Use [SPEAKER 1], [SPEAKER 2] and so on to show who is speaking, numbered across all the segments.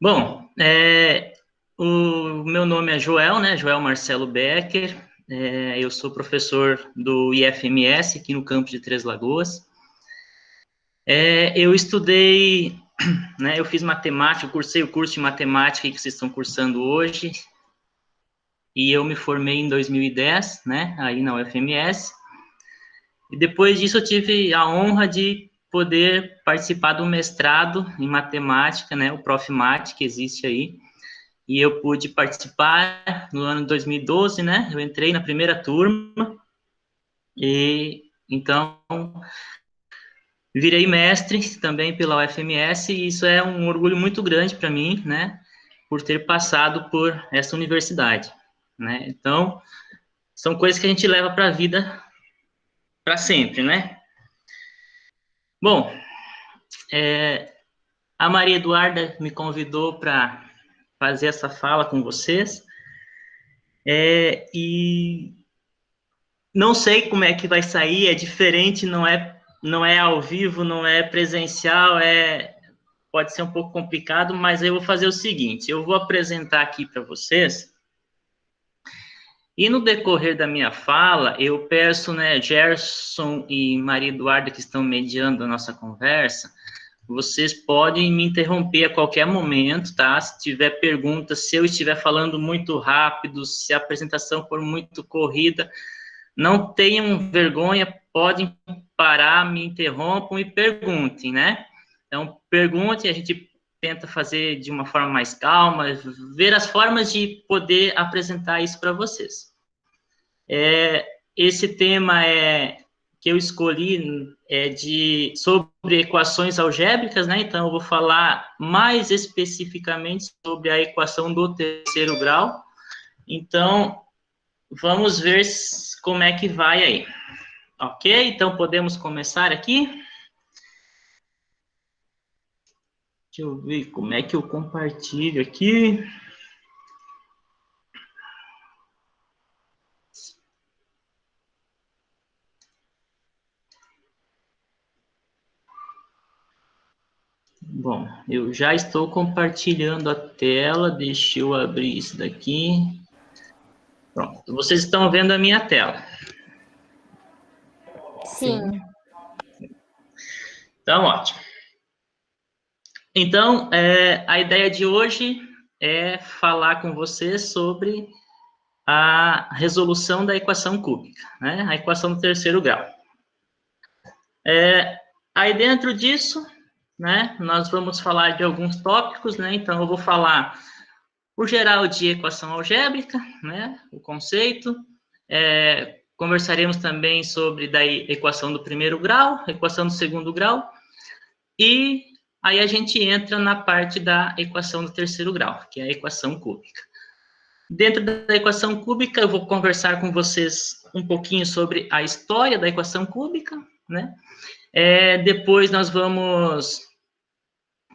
[SPEAKER 1] Bom, o meu nome é Joel, né? Joel Marcelo Becker. Eu sou professor do IFMS aqui no campus de Três Lagoas. Eu estudei, né? Eu fiz matemática, eu cursei o curso de matemática que vocês estão cursando hoje. E eu me formei em 2010, né? Aí na UFMS. E depois disso eu tive a honra de poder participar do mestrado em matemática, né? O Profmat, que existe aí. E eu pude participar no ano de 2012, né? Eu entrei na primeira turma e então virei mestre também pela UFMS e isso é um orgulho muito grande para mim, né? Por ter passado por essa universidade, né? Então, são coisas que a gente leva para a vida para sempre, né? Bom, a Maria Eduarda me convidou para fazer essa fala com vocês e não sei como é que vai sair, é diferente, não é ao vivo, não é presencial, pode ser um pouco complicado, mas eu vou fazer o seguinte, eu vou apresentar aqui para vocês, e no decorrer da minha fala, eu peço, né, Gerson e Maria Eduarda, que estão mediando a nossa conversa, vocês podem me interromper a qualquer momento, tá? Se tiver perguntas, se eu estiver falando muito rápido, se a apresentação for muito corrida, não tenham vergonha, podem parar, me interrompam e perguntem, né? Então, perguntem, a gente tenta fazer de uma forma mais calma, ver as formas de poder apresentar isso para vocês. Esse tema que eu escolhi sobre equações algébricas, né? Então, eu vou falar mais especificamente sobre a equação do terceiro grau. Então, vamos ver como é que vai aí. Ok? Então, podemos começar aqui. Deixa eu ver como é que eu compartilho aqui. Bom, eu já estou compartilhando a tela. Deixa eu abrir isso daqui. Pronto, vocês estão vendo a minha tela.
[SPEAKER 2] Sim.
[SPEAKER 1] Então, ótimo. Então, a ideia de hoje é falar com vocês sobre a resolução da equação cúbica, né? A equação do terceiro grau. Aí dentro disso, né, nós vamos falar de alguns tópicos, né? Então, eu vou falar o geral de equação algébrica, né? O conceito. Conversaremos também sobre da equação do primeiro grau, equação do segundo grau, e aí a gente entra na parte da equação do terceiro grau, que é a equação cúbica. Dentro da equação cúbica, eu vou conversar com vocês um pouquinho sobre a história da equação cúbica, né? Depois nós vamos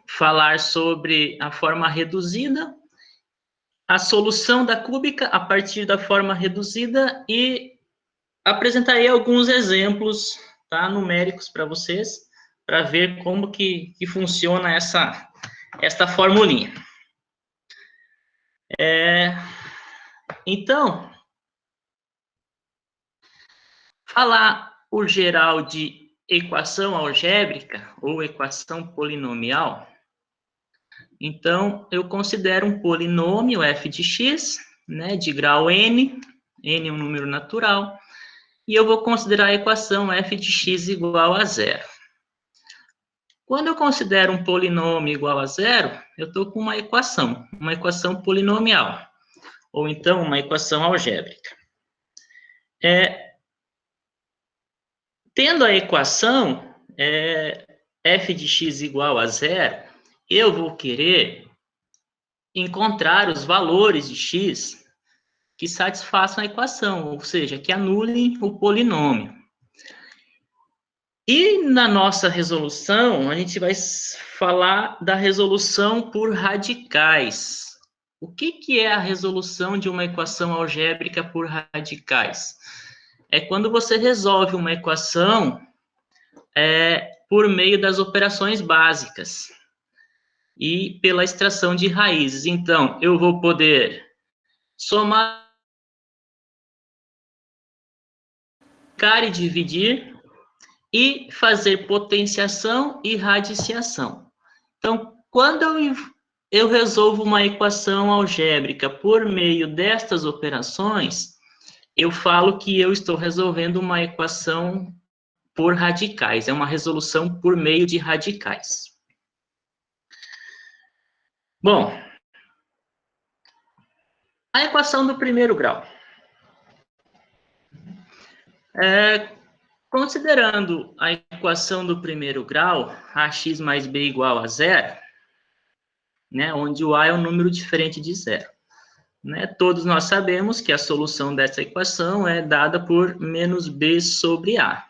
[SPEAKER 1] falar sobre a forma reduzida, a solução da cúbica a partir da forma reduzida e apresentarei alguns exemplos, tá, numéricos para vocês, para ver como que funciona esta formulinha. Então, falar o geral de equação algébrica ou equação polinomial, então, eu considero um polinômio f de x, né, de grau n, n é um número natural, e eu vou considerar a equação f de x igual a zero. Quando eu considero um polinômio igual a zero, eu estou com uma equação polinomial, ou então uma equação algébrica. Tendo a equação f de x igual a zero, eu vou querer encontrar os valores de x que satisfaçam a equação, ou seja, que anulem o polinômio. E na nossa resolução, a gente vai falar da resolução por radicais. O que é a resolução de uma equação algébrica por radicais? É quando você resolve uma equação por meio das operações básicas. e pela extração de raízes. Então, eu vou poder somar e dividir e fazer potenciação e radiciação. Então, quando eu resolvo uma equação algébrica por meio destas operações, eu falo que eu estou resolvendo uma equação por radicais, é uma resolução por meio de radicais. Bom, a equação do primeiro grau. Considerando a equação do primeiro grau, ax mais b igual a zero, né, onde o a é um número diferente de zero. Né, todos nós sabemos que a solução dessa equação é dada por menos b sobre a.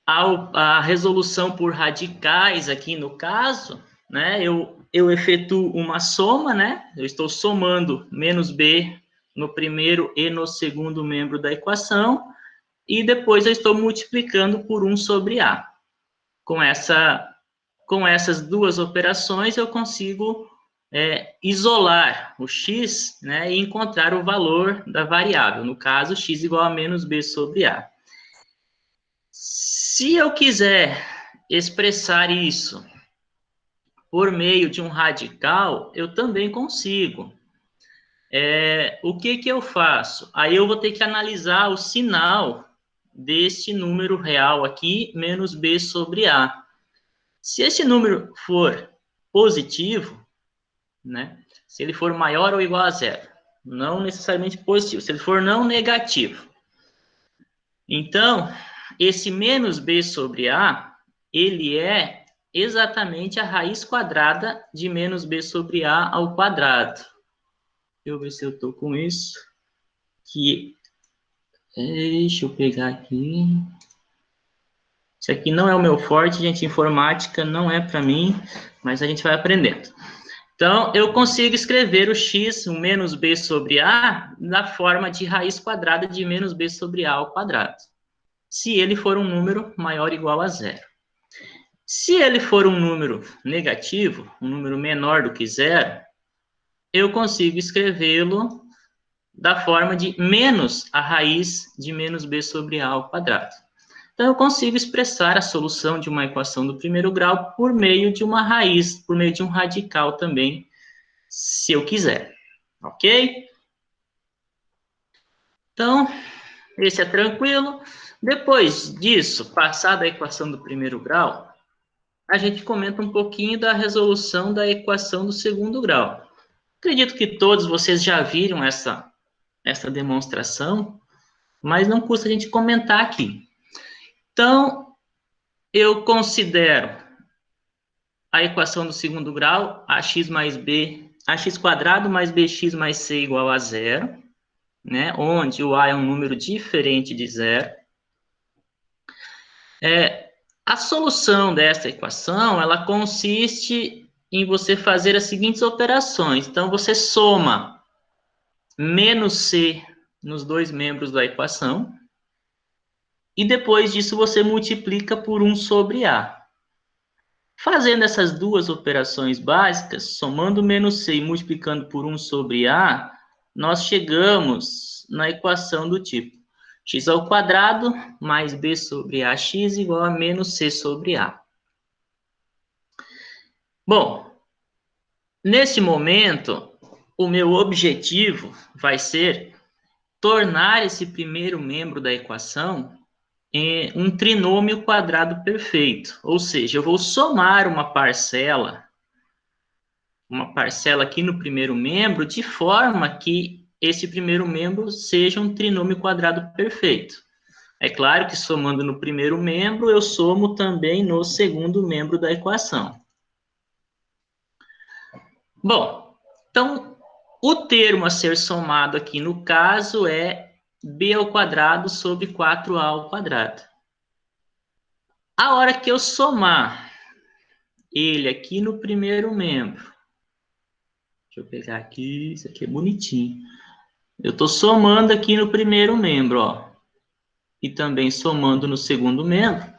[SPEAKER 1] A resolução por radicais aqui no caso, né, eu efetuo uma soma, né, eu estou somando menos b no primeiro e no segundo membro da equação, e depois eu estou multiplicando por 1 sobre a. Com essas duas operações, eu consigo isolar o x, né, e encontrar o valor da variável, no caso, x igual a menos b sobre a. Se eu quiser expressar isso por meio de um radical, eu também consigo. O que eu faço? Aí eu vou ter que analisar o sinal deste número real aqui, menos b sobre a. Se esse número for positivo, né, se ele for maior ou igual a zero, não necessariamente positivo, se ele for não negativo, então, esse menos b sobre a, ele é exatamente a raiz quadrada de menos b sobre a ao quadrado. Deixa eu ver se eu estou com isso. Deixa eu pegar aqui. Isso aqui não é o meu forte, gente. Informática não é para mim, mas a gente vai aprendendo. Então, eu consigo escrever o x, o menos b sobre a, na forma de raiz quadrada de menos b sobre a ao quadrado, se ele for um número maior ou igual a zero. Se ele for um número negativo, um número menor do que zero, eu consigo escrevê-lo da forma de menos a raiz de menos b sobre a ao quadrado. Então, eu consigo expressar a solução de uma equação do primeiro grau por meio de uma raiz, por meio de um radical também, se eu quiser. Ok? Então, esse é tranquilo. Depois disso, passada a equação do primeiro grau, a gente comenta um pouquinho da resolução da equação do segundo grau. Acredito que todos vocês já viram essa demonstração, mas não custa a gente comentar aqui. Então, eu considero a equação do segundo grau, ax quadrado mais bx mais c igual a zero, né, onde o a é um número diferente de zero. A solução dessa equação, ela consiste em você fazer as seguintes operações. Então, você soma menos c nos dois membros da equação, e depois disso você multiplica por 1 sobre a. Fazendo essas duas operações básicas, somando menos c e multiplicando por 1 sobre a, nós chegamos na equação do tipo x ao quadrado mais b sobre ax igual a menos c sobre a. Bom, nesse momento, o meu objetivo vai ser tornar esse primeiro membro da equação um trinômio quadrado perfeito. Ou seja, eu vou somar uma parcela aqui no primeiro membro, de forma que esse primeiro membro seja um trinômio quadrado perfeito. É claro que somando no primeiro membro, eu somo também no segundo membro da equação. Bom, então, o termo a ser somado aqui no caso é b ao quadrado sobre 4a ao quadrado. A hora que eu somar ele aqui no primeiro membro, deixa eu pegar aqui, isso aqui é bonitinho. Eu estou somando aqui no primeiro membro, ó, e também somando no segundo membro.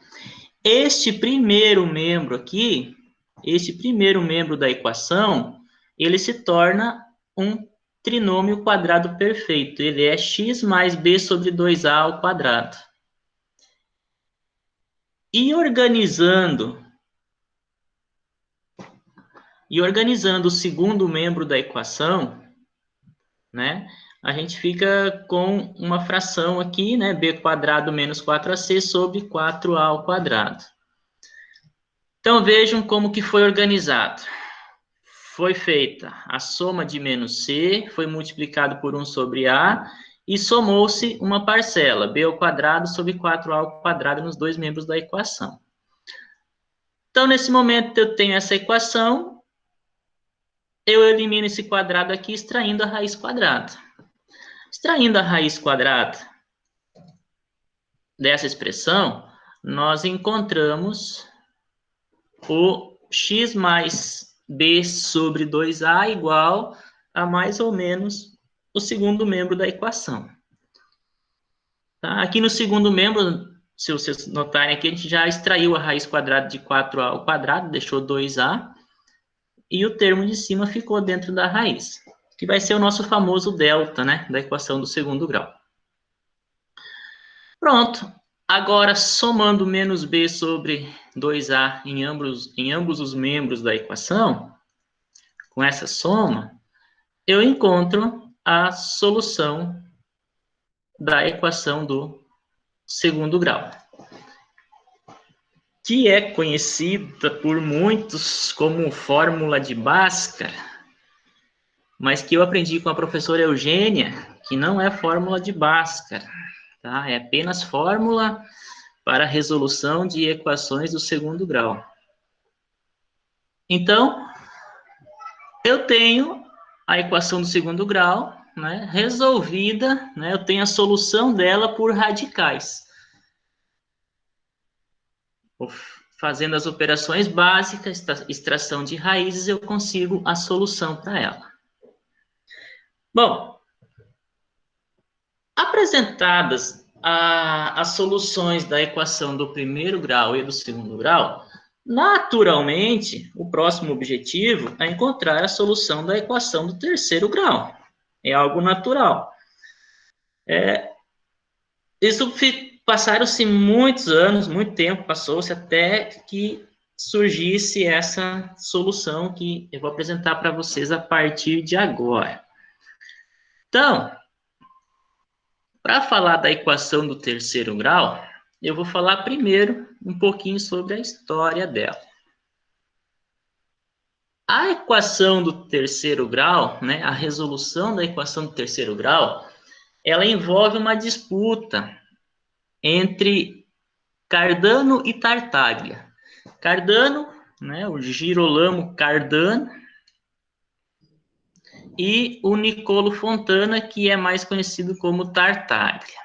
[SPEAKER 1] Este primeiro membro aqui, este primeiro membro da equação, ele se torna um trinômio quadrado perfeito. Ele é x mais b sobre 2a ao quadrado. E organizando o segundo membro da equação, né, a gente fica com uma fração aqui, né, b quadrado menos 4ac sobre 4a ao quadrado. Então, vejam como que foi organizado. Foi feita a soma de menos c, foi multiplicado por 1 sobre a, e somou-se uma parcela, b ao quadrado sobre 4a ao quadrado nos dois membros da equação. Então, nesse momento, eu tenho essa equação, eu elimino esse quadrado aqui, extraindo a raiz quadrada. Extraindo a raiz quadrada dessa expressão, nós encontramos o x mais b sobre 2a igual a mais ou menos o segundo membro da equação. Tá? Aqui no segundo membro, se vocês notarem aqui, a gente já extraiu a raiz quadrada de 4a ao quadrado, deixou 2a, e o termo de cima ficou dentro da raiz, que vai ser o nosso famoso delta, né, da equação do segundo grau. Pronto. Agora, somando menos b sobre 2a em ambos os membros da equação, com essa soma, eu encontro a solução da equação do segundo grau, que é conhecida por muitos como fórmula de Bhaskara, mas que eu aprendi com a professora Eugênia, que não é fórmula de Bhaskara, tá? É apenas fórmula para resolução de equações do segundo grau. Então, eu tenho a equação do segundo grau, né, resolvida, né, eu tenho a solução dela por radicais. Fazendo as operações básicas, extração de raízes, eu consigo a solução para ela. Bom, apresentadas as soluções da equação do primeiro grau e do segundo grau, naturalmente, o próximo objetivo é encontrar a solução da equação do terceiro grau. É algo natural. Passaram-se muitos anos, muito tempo passou-se até que surgisse essa solução que eu vou apresentar para vocês a partir de agora. Então, para falar da equação do terceiro grau, eu vou falar primeiro um pouquinho sobre a história dela. A equação do terceiro grau, né, a resolução da equação do terceiro grau, ela envolve uma disputa entre Cardano e Tartaglia. Cardano, né, o Girolamo Cardano, e o Niccolò Fontana, que é mais conhecido como Tartaglia.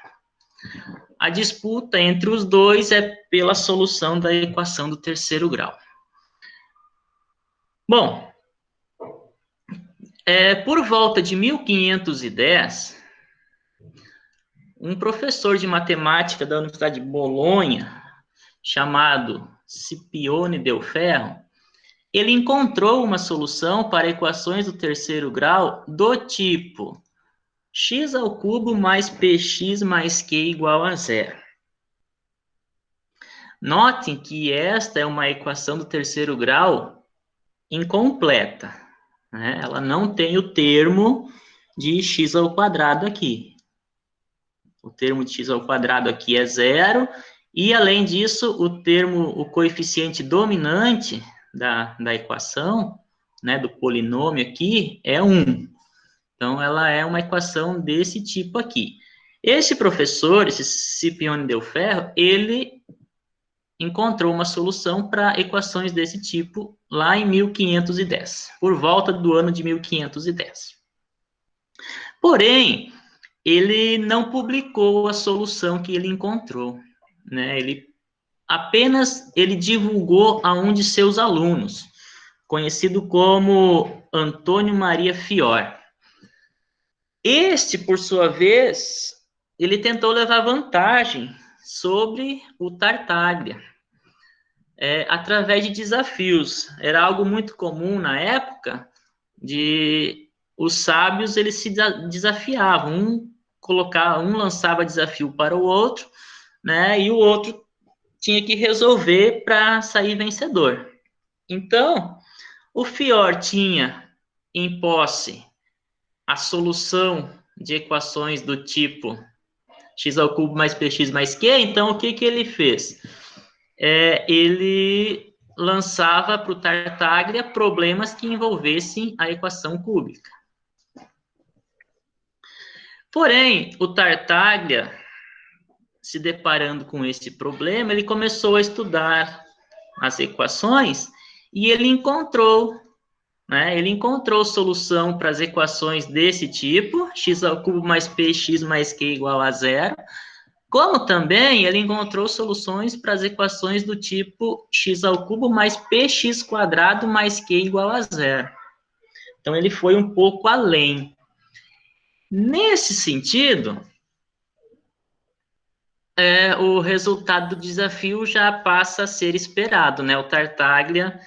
[SPEAKER 1] A disputa entre os dois é pela solução da equação do terceiro grau. Bom, por volta de 1510, um professor de matemática da Universidade de Bolonha, chamado Scipione del Ferro, ele encontrou uma solução para equações do terceiro grau do tipo x ao cubo mais px mais q igual a zero. Notem que esta é uma equação do terceiro grau incompleta, né? Ela não tem o termo de x ao quadrado aqui. O termo de x ao quadrado aqui é zero, e além disso, o coeficiente dominante da equação, né, do polinômio aqui, é 1. Então, ela é uma equação desse tipo aqui. Esse professor, esse Scipione del Ferro, ele encontrou uma solução para equações desse tipo lá em 1510, por volta do ano de 1510. Porém, ele não publicou a solução que ele encontrou, né? Ele divulgou a um de seus alunos, conhecido como Antônio Maria Fior. Este, por sua vez, ele tentou levar vantagem sobre o Tartaglia, através de desafios. Era algo muito comum na época, de os sábios, eles se desafiavam, um lançava desafio para o outro, né, e o outro tinha que resolver para sair vencedor. Então, o Fior tinha em posse a solução de equações do tipo x ao cubo mais px mais q. Então, o que ele fez? Ele lançava para o Tartaglia problemas que envolvessem a equação cúbica. Porém, o Tartaglia, se deparando com esse problema, ele começou a estudar as equações e ele encontrou solução para as equações desse tipo, x ao cubo mais px mais q igual a zero, como também ele encontrou soluções para as equações do tipo x ao cubo mais px quadrado mais q igual a zero. Então, ele foi um pouco além. Nesse sentido, o resultado do desafio já passa a ser esperado, né? O Tartaglia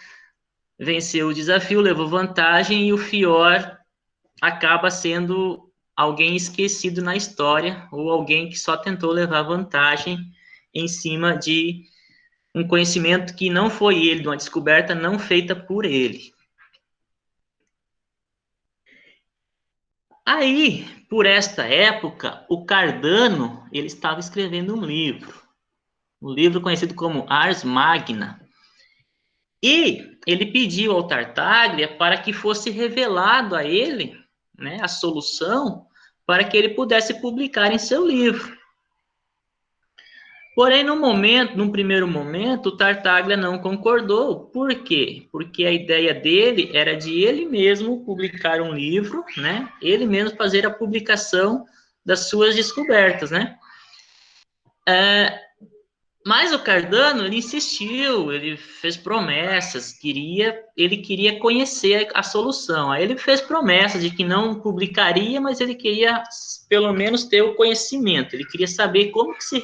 [SPEAKER 1] venceu o desafio, levou vantagem, e o Fior acaba sendo alguém esquecido na história, ou alguém que só tentou levar vantagem em cima de um conhecimento que não foi ele, de uma descoberta não feita por ele. Aí, por esta época, o Cardano, ele estava escrevendo um livro conhecido como Ars Magna, e ele pediu ao Tartaglia para que fosse revelado a ele, né, a solução para que ele pudesse publicar em seu livro. Porém, num primeiro momento, o Tartaglia não concordou. Por quê? Porque a ideia dele era de ele mesmo publicar um livro, né? Ele mesmo fazer a publicação das suas descobertas, né? Mas o Cardano, ele insistiu, ele fez promessas, ele queria conhecer a solução. Aí ele fez promessas de que não publicaria, mas ele queria pelo menos ter o conhecimento. Ele queria saber como se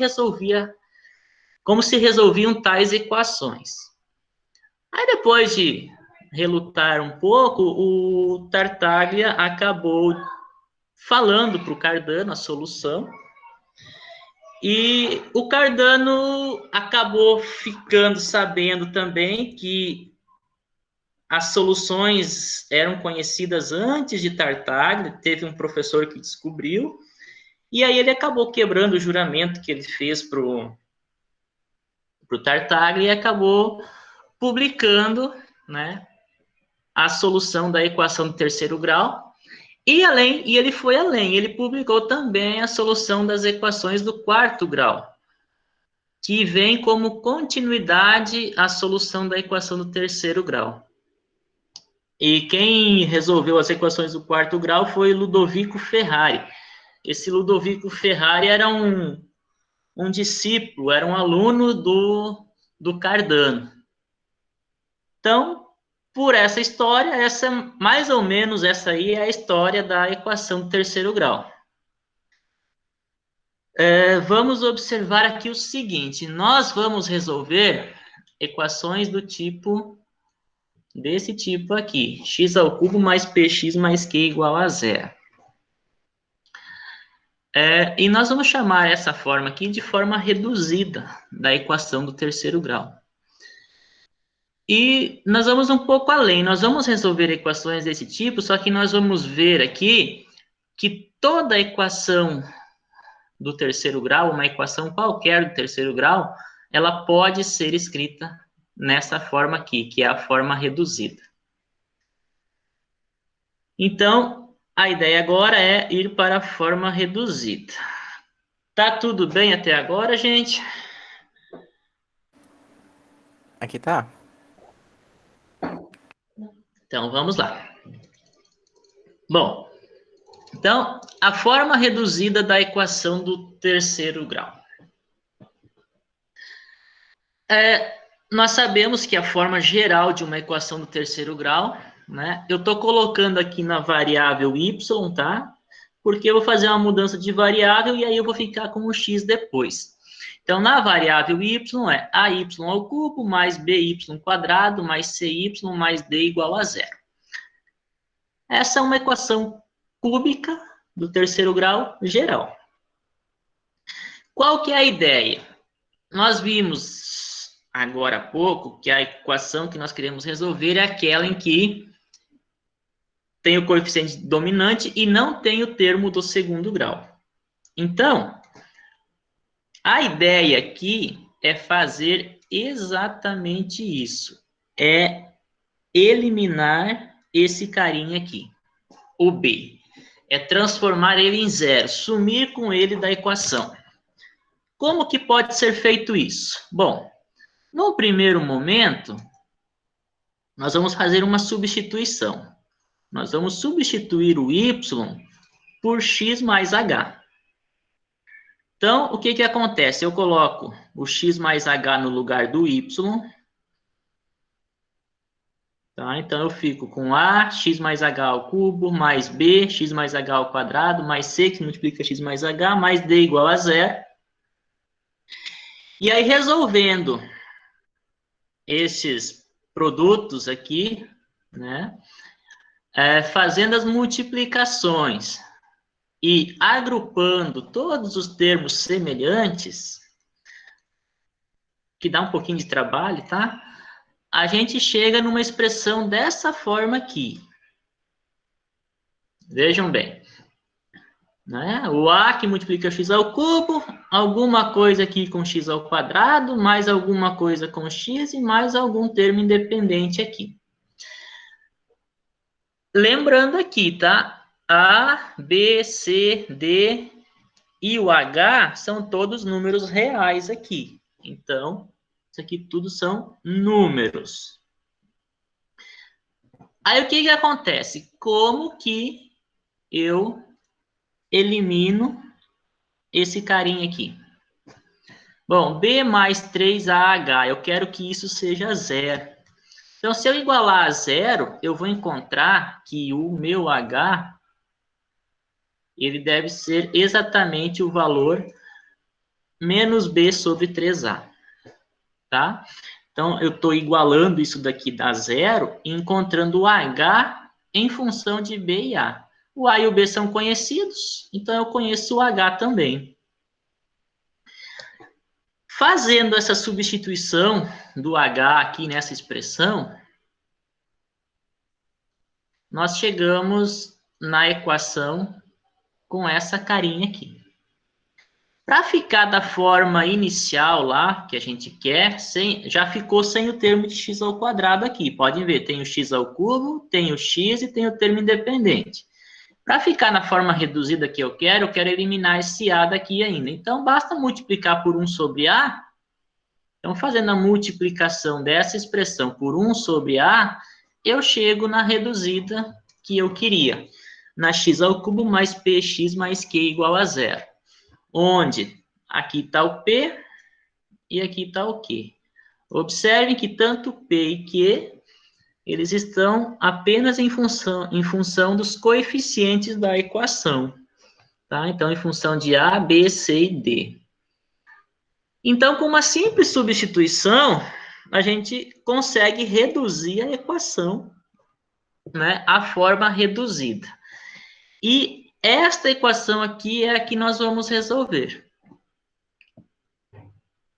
[SPEAKER 1] resolviam tais equações. Aí, depois de relutar um pouco, o Tartaglia acabou falando para o Cardano a solução, e o Cardano acabou ficando sabendo também que as soluções eram conhecidas antes de Tartaglia, teve um professor que descobriu, e aí ele acabou quebrando o juramento que ele fez para o Tartaglia e acabou publicando, né, a solução da equação do terceiro grau, e ele foi além, ele publicou também a solução das equações do quarto grau, que vem como continuidade a solução da equação do terceiro grau. E quem resolveu as equações do quarto grau foi Ludovico Ferrari. Esse Ludovico Ferrari era um discípulo, era um aluno do Cardano. Então, por essa história, mais ou menos essa aí é a história da equação do terceiro grau. Vamos observar aqui o seguinte: nós vamos resolver equações desse tipo aqui, x ao cubo mais px mais q igual a zero. E nós vamos chamar essa forma aqui de forma reduzida da equação do terceiro grau. E nós vamos um pouco além, nós vamos resolver equações desse tipo, só que nós vamos ver aqui que toda equação do terceiro grau, uma equação qualquer do terceiro grau, ela pode ser escrita nessa forma aqui, que é a forma reduzida. Então, a ideia agora é ir para a forma reduzida. Tá tudo bem até agora, gente?
[SPEAKER 2] Aqui tá.
[SPEAKER 1] Então, vamos lá. Bom, então, a forma reduzida da equação do terceiro grau. Nós sabemos que a forma geral de uma equação do terceiro grau, né? Eu estou colocando aqui na variável y, tá? Porque eu vou fazer uma mudança de variável e aí eu vou ficar com o x depois. Então, na variável y é AY ao cubo mais BY quadrado mais CY mais D igual a zero. Essa é uma equação cúbica do terceiro grau geral. Qual que é a ideia? Nós vimos agora há pouco que a equação que nós queremos resolver é aquela em que tem o coeficiente dominante e não tem o termo do segundo grau. Então, a ideia aqui é fazer exatamente isso. É eliminar esse carinha aqui, o B. É transformar ele em zero, sumir com ele da equação. Como que pode ser feito isso? Bom, no primeiro momento, nós vamos fazer uma substituição. Nós vamos substituir o y por x mais h. Então, o que que acontece? Eu coloco o x mais h no lugar do y. Tá? Então, eu fico com a, x mais h ao cubo, mais b, x mais h ao quadrado, mais c, que multiplica x mais h, mais d igual a zero. E aí, resolvendo esses produtos aqui, né, fazendo as multiplicações e agrupando todos os termos semelhantes, que dá um pouquinho de trabalho, tá? A gente chega numa expressão dessa forma aqui. Vejam bem. Né? O A que multiplica x ao cubo, alguma coisa aqui com x ao quadrado, mais alguma coisa com x e mais algum termo independente aqui. Lembrando aqui, tá? A, B, C, D e o H são todos números reais aqui. Então, isso aqui tudo são números. Aí, o que que acontece? Como que eu elimino esse carinha aqui? Bom, B mais 3AH, eu quero que isso seja zero. Então, se eu igualar a zero, eu vou encontrar que o meu H, ele deve ser exatamente o valor menos B sobre 3A. Tá? Então, eu estou igualando isso daqui da zero e encontrando o H em função de B e A. O A e o B são conhecidos, então eu conheço o H também. Fazendo essa substituição do H aqui nessa expressão, nós chegamos na equação com essa carinha aqui. Para ficar da forma inicial lá, que a gente quer, já ficou sem o termo de x ao quadrado aqui. Podem ver, tem o x ao cubo, tem o x e tem o termo independente. Para ficar na forma reduzida que eu quero eliminar esse a daqui ainda. Então, basta multiplicar por 1 sobre a. Então, fazendo a multiplicação dessa expressão por 1 sobre a, eu chego na reduzida que eu queria. Na x ao cubo mais px mais q igual a zero. Onde aqui está o P e aqui está o Q. Observem que tanto P e Q, eles estão apenas em função dos coeficientes da equação. Tá? Então, em função de A, B, C e D. Então, com uma simples substituição, a gente consegue reduzir a equação, né, à forma reduzida. E esta equação aqui é a que nós vamos resolver.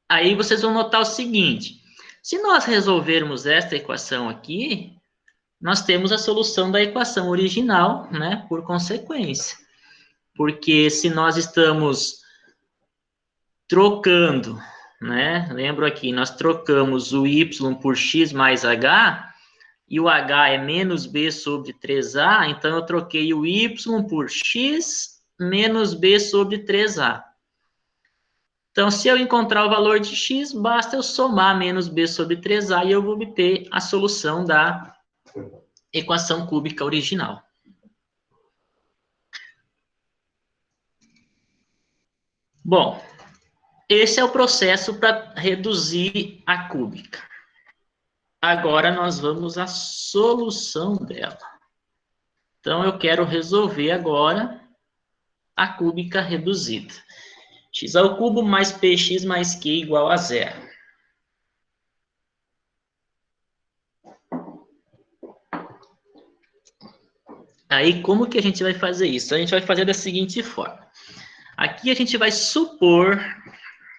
[SPEAKER 1] Aí vocês vão notar o seguinte: se nós resolvermos esta equação aqui, nós temos a solução da equação original, né, por consequência. Porque se nós estamos trocando, né, lembro aqui, nós trocamos o y por x mais h, e o h é menos b sobre 3a, então eu troquei o y por x menos b sobre 3a. Então, se eu encontrar o valor de x, basta eu somar menos b sobre 3a e eu vou obter a solução da equação cúbica original. Bom, esse é o processo para reduzir a cúbica. Agora, nós vamos à solução dela. Então, eu quero resolver agora a cúbica reduzida. x ao cubo mais px mais q igual a zero. Aí, como que a gente vai fazer isso? A gente vai fazer da seguinte forma. Aqui a gente vai supor,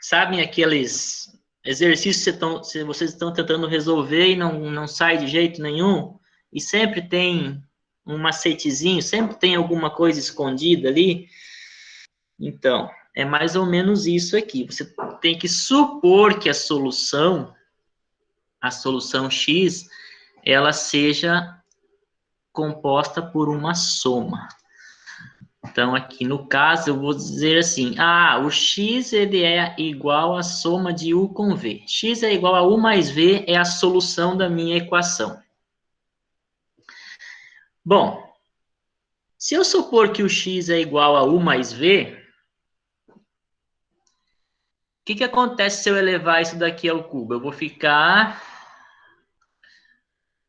[SPEAKER 1] sabem aqueles exercícios que vocês estão tentando resolver e não sai de jeito nenhum? E sempre tem um macetezinho, sempre tem alguma coisa escondida ali? Então, é mais ou menos isso aqui. Você tem que supor que a solução x, ela seja composta por uma soma. Então, aqui no caso, eu vou dizer assim, o x ele é igual à soma de u com v. X é igual a u mais v, é a solução da minha equação. Bom, se eu supor que o x é igual a u mais v, o que acontece se eu elevar isso daqui ao cubo? Eu vou ficar...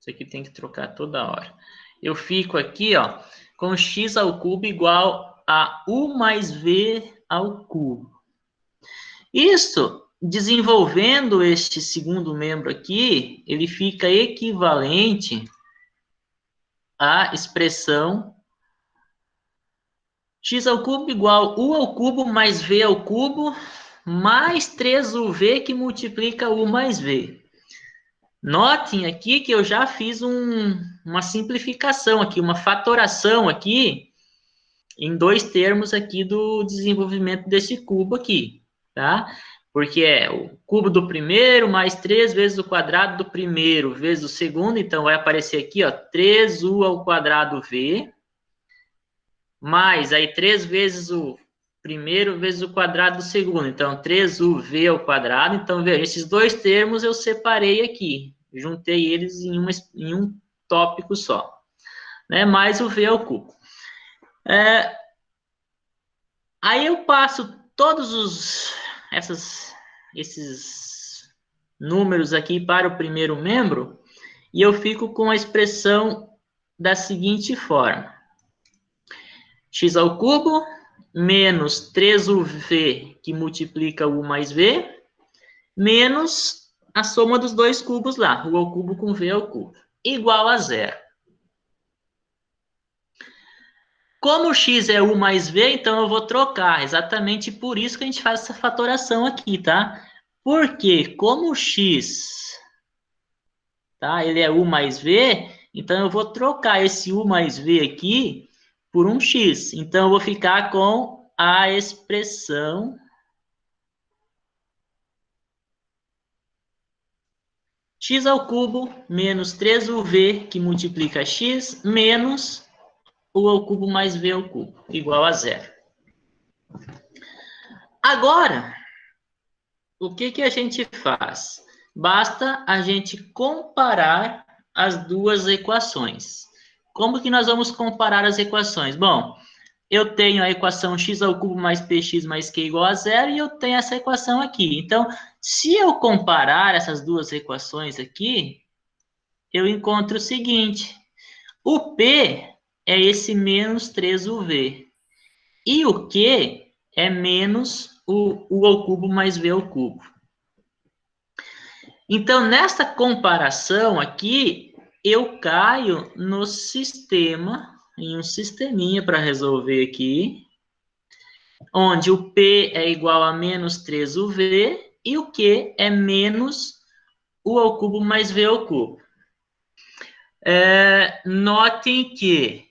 [SPEAKER 1] Isso aqui tem que trocar toda hora. Eu fico aqui, ó, com x ao cubo igual a u mais v ao cubo. Isso, desenvolvendo este segundo membro aqui, ele fica equivalente à expressão x ao cubo igual u ao cubo mais v ao cubo mais 3uv que multiplica u mais v. Notem aqui que eu já fiz uma simplificação aqui, uma fatoração aqui, em dois termos aqui do desenvolvimento desse cubo aqui, tá? Porque é o cubo do primeiro mais 3 vezes o quadrado do primeiro vezes o segundo, então vai aparecer aqui, ó, 3u ao quadrado v, mais aí 3 vezes o primeiro vezes o quadrado do segundo, então 3uv ao quadrado. Então, veja, esses dois termos eu separei aqui, juntei eles em um tópico só, né? Mais o v ao cubo. Aí eu passo todos esses números aqui para o primeiro membro e eu fico com a expressão da seguinte forma: x ao cubo menos 3uv que multiplica u mais v, menos a soma dos dois cubos lá, u ao cubo com v ao cubo, igual a zero. Como x é u mais v, então eu vou trocar, exatamente por isso que a gente faz essa fatoração aqui, tá? Porque como x, tá, ele é u mais v, então eu vou trocar esse u mais v aqui por um x. Então, eu vou ficar com a expressão x ao cubo menos 3uv, que multiplica x, menos u ao cubo mais v ao cubo, igual a zero. Agora, o que a gente faz? Basta a gente comparar as duas equações. Como que nós vamos comparar as equações? Bom, eu tenho a equação x ao cubo mais px mais q igual a zero e eu tenho essa equação aqui. Então, se eu comparar essas duas equações aqui, eu encontro o seguinte: o p é esse menos 3uv e o q é menos o u ao cubo mais v ao cubo. Então, nesta comparação aqui, eu caio no sistema, em um sisteminha para resolver aqui, onde o P é igual a menos 3uv e o Q é menos u ao cubo mais v ao cubo. Notem que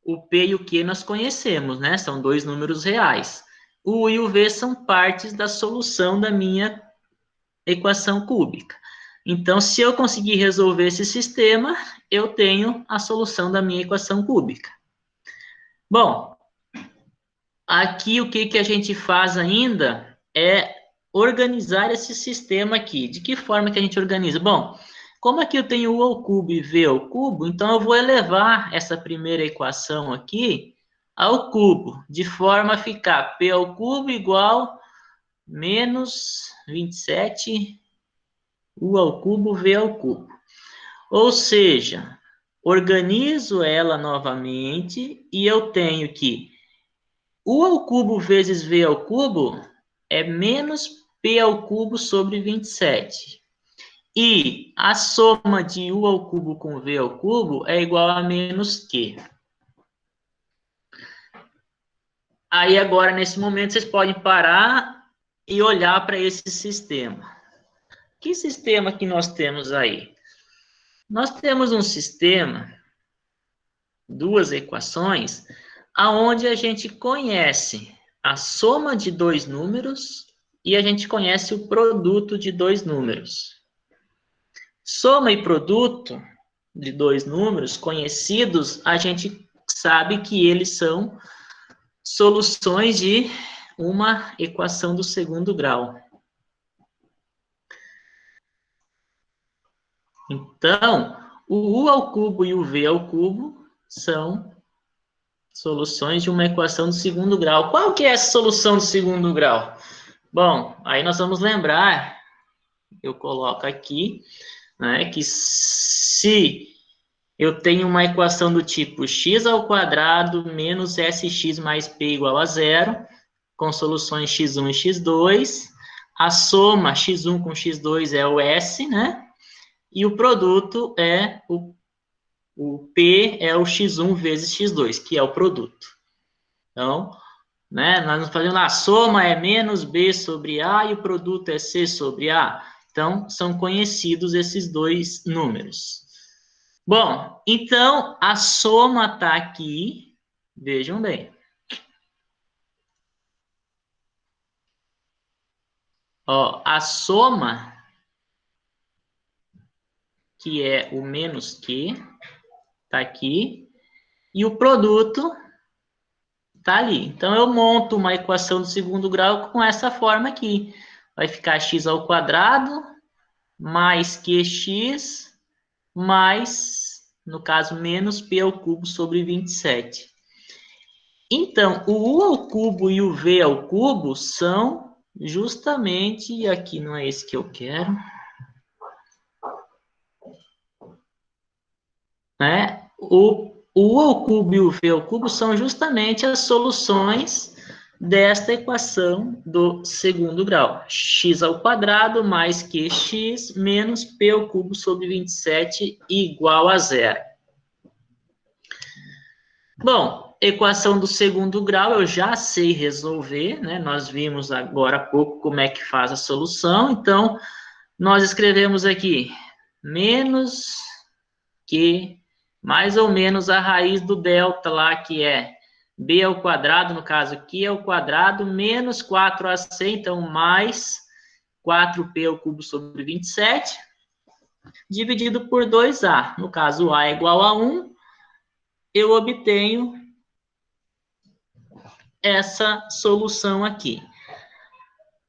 [SPEAKER 1] o P e o Q nós conhecemos, né? São dois números reais. O U e o V são partes da solução da minha equação cúbica. Então, se eu conseguir resolver esse sistema, eu tenho a solução da minha equação cúbica. Bom, aqui o que a gente faz ainda é organizar esse sistema aqui. De que forma que a gente organiza? Bom, como aqui eu tenho u ao cubo e v ao cubo, então eu vou elevar essa primeira equação aqui ao cubo, de forma a ficar p ao cubo igual menos 27 u ao cubo, v ao cubo. Ou seja, organizo ela novamente e eu tenho que U ao cubo vezes V ao cubo é menos P ao cubo sobre 27. E a soma de U ao cubo com V ao cubo é igual a menos Q. Aí agora, nesse momento, vocês podem parar e olhar para esse sistema. Que sistema que nós temos aí? Nós temos um sistema, duas equações, aonde a gente conhece a soma de dois números e a gente conhece o produto de dois números. Soma e produto de dois números conhecidos, a gente sabe que eles são soluções de uma equação do segundo grau. Então, o U ao cubo e o V ao cubo são soluções de uma equação do segundo grau. Qual que é essa solução do segundo grau? Bom, aí nós vamos lembrar, eu coloco aqui, né, que se eu tenho uma equação do tipo x ao quadrado menos sx mais p igual a zero, com soluções x1 e x2, a soma x1 com x2 é o s, né? E o produto é o P é o x1 vezes x2, que é o produto. Então, né, nós fazemos lá, a soma é menos B sobre A e o produto é C sobre A. Então, são conhecidos esses dois números. Bom, então, a soma está aqui, vejam bem. Ó, a soma, que é o menos Q, está aqui, e o produto está ali. Então, eu monto uma equação do segundo grau com essa forma aqui. Vai ficar x ao quadrado mais qx mais, no caso, menos p ao cubo sobre 27. Então, o u ao cubo e o v ao cubo são justamente, e aqui não é esse que eu quero, né? O u ao cubo e o v ao cubo são justamente as soluções desta equação do segundo grau. X ao quadrado mais qx menos p ao cubo sobre 27 igual a zero. Bom, equação do segundo grau eu já sei resolver, né? Nós vimos agora há pouco como é que faz a solução. Então, nós escrevemos aqui menos que mais ou menos a raiz do delta lá, que é b ao quadrado, no caso aqui é o quadrado, menos 4ac, então mais 4p ao cubo sobre 27, dividido por 2a. No caso, a é igual a 1, eu obtenho essa solução aqui.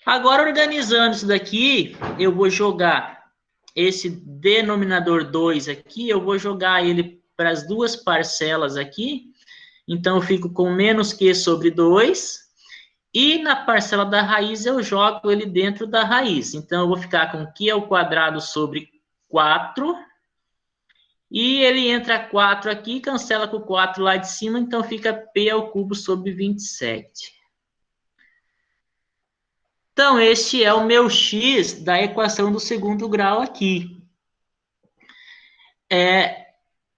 [SPEAKER 1] Agora, organizando isso daqui, eu vou jogar esse denominador 2 aqui, eu vou jogar ele para as duas parcelas aqui. Então, eu fico com menos q sobre 2. E na parcela da raiz, eu jogo ele dentro da raiz. Então, eu vou ficar com q ao quadrado sobre 4. E ele entra 4 aqui, cancela com 4 lá de cima, então fica p ao cubo sobre 27. Então, este é o meu x da equação do segundo grau aqui.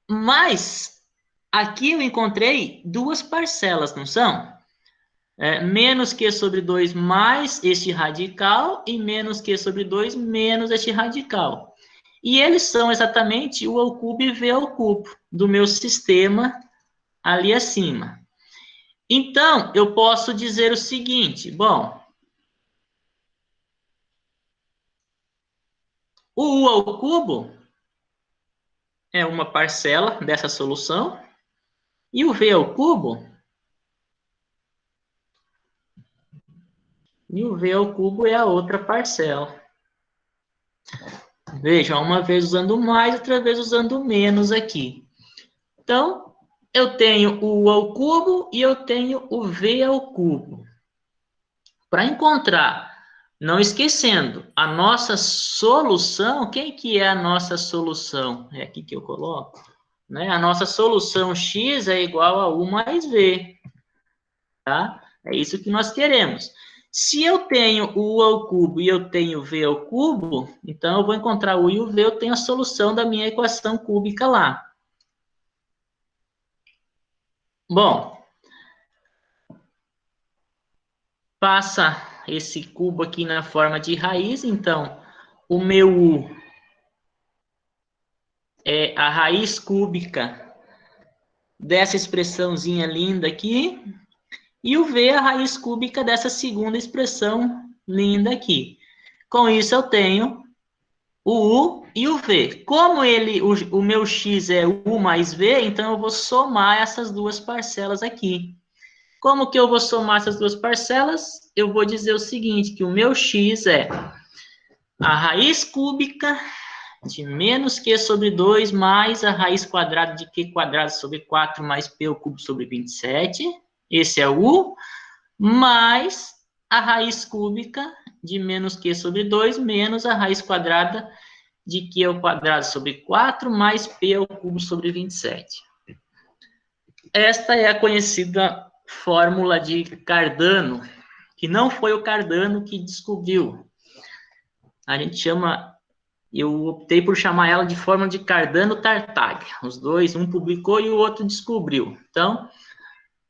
[SPEAKER 1] Mas, aqui eu encontrei duas parcelas, não são? Menos q sobre 2 mais este radical e menos q sobre 2 menos este radical. E eles são exatamente u ao cubo e v ao cubo do meu sistema ali acima. Então, eu posso dizer o seguinte, bom, o u ao cubo é uma parcela dessa solução e o v ao cubo é a outra parcela. Veja, uma vez usando mais, outra vez usando menos aqui. Então, eu tenho o u ao cubo e eu tenho o v ao cubo. Para encontrar, não esquecendo, a nossa solução, quem que é a nossa solução? É aqui que eu coloco. Né? A nossa solução x é igual a u mais v. Tá? É isso que nós queremos. Se eu tenho o U ao cubo e eu tenho V ao cubo, então eu vou encontrar o U e o V, eu tenho a solução da minha equação cúbica lá. Bom, passa esse cubo aqui na forma de raiz, então o meu U é a raiz cúbica dessa expressãozinha linda aqui, e o V é a raiz cúbica dessa segunda expressão linda aqui. Com isso eu tenho o U e o V. Como o meu X é U mais V, então eu vou somar essas duas parcelas aqui. Como que eu vou somar essas duas parcelas? Eu vou dizer o seguinte, que o meu X é a raiz cúbica de menos Q sobre 2 mais a raiz quadrada de Q quadrado sobre 4 mais P ao cubo sobre 27. Esse é o U, mais a raiz cúbica de menos Q sobre 2 menos a raiz quadrada de Q ao quadrado sobre 4 mais P ao cubo sobre 27. Esta é a conhecida fórmula de Cardano, que não foi o Cardano que descobriu. A gente chama, eu optei por chamar ela de fórmula de Cardano-Tartaglia. Os dois, um publicou e o outro descobriu. Então,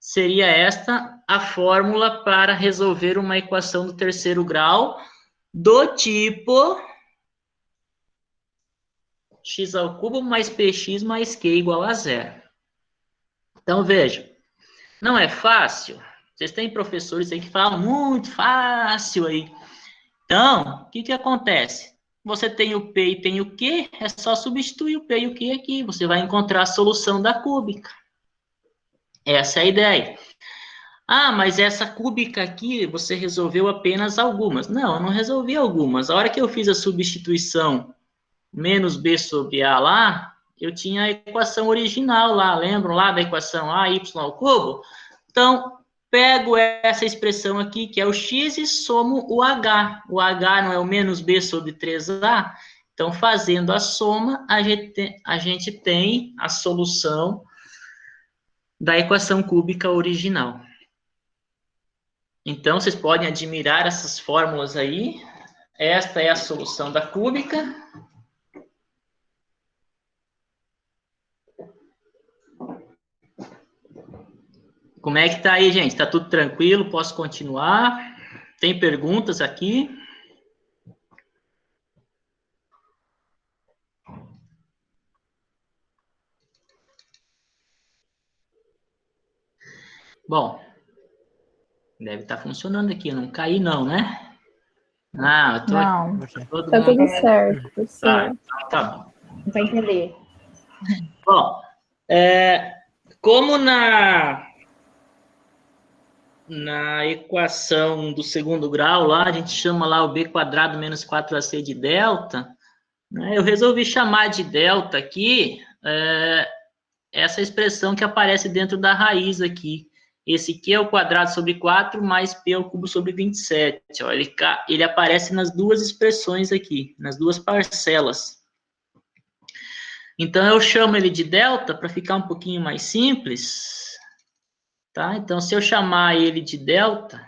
[SPEAKER 1] seria esta a fórmula para resolver uma equação do terceiro grau do tipo x ao cubo mais px mais q igual a zero. Então, veja, não é fácil. Vocês têm professores aí que falam muito fácil aí. Então, o que acontece? Você tem o P e tem o Q, é só substituir o P e o Q aqui. Você vai encontrar a solução da cúbica. Essa é a ideia. Ah, mas essa cúbica aqui, você resolveu apenas algumas. Não, eu não resolvi algumas. A hora que eu fiz a substituição menos B sobre A lá, eu tinha a equação original lá, lembram lá da equação AY ao cubo? Então, pego essa expressão aqui, que é o x, e somo o h. O h não é o menos b sobre 3a? Então, fazendo a soma, a gente tem a solução da equação cúbica original. Então, vocês podem admirar essas fórmulas aí. Esta é a solução da cúbica. Como é que tá aí, gente? Tá tudo tranquilo? Posso continuar? Tem perguntas aqui? Bom, deve estar funcionando aqui. Eu não caí, não, né? Ah, eu tô
[SPEAKER 3] Não,
[SPEAKER 1] aqui. Todo
[SPEAKER 3] tá
[SPEAKER 1] mundo...
[SPEAKER 3] tudo certo, professor.
[SPEAKER 1] Então tá bom.
[SPEAKER 3] Não vai entender.
[SPEAKER 1] Bom, como na equação do segundo grau lá, a gente chama lá o b quadrado menos 4ac de delta, né, eu resolvi chamar de delta aqui essa expressão que aparece dentro da raiz aqui. Esse q ao quadrado sobre 4 mais p ao cubo sobre 27. Ó, ele aparece nas duas expressões aqui, nas duas parcelas. Então, eu chamo ele de delta para ficar um pouquinho mais simples. Tá? Então, se eu chamar ele de delta,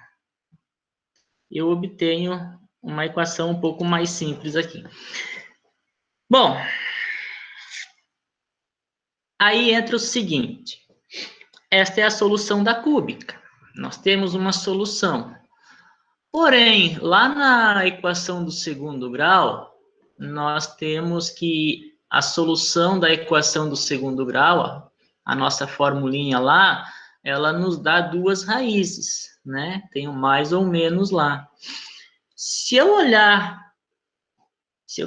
[SPEAKER 1] eu obtenho uma equação um pouco mais simples aqui. Bom, aí entra o seguinte. Esta é a solução da cúbica. Nós temos uma solução. Porém, lá na equação do segundo grau, nós temos que a solução da equação do segundo grau, ó, a nossa formulinha lá, ela nos dá duas raízes, né? Tem um mais ou menos lá. Se eu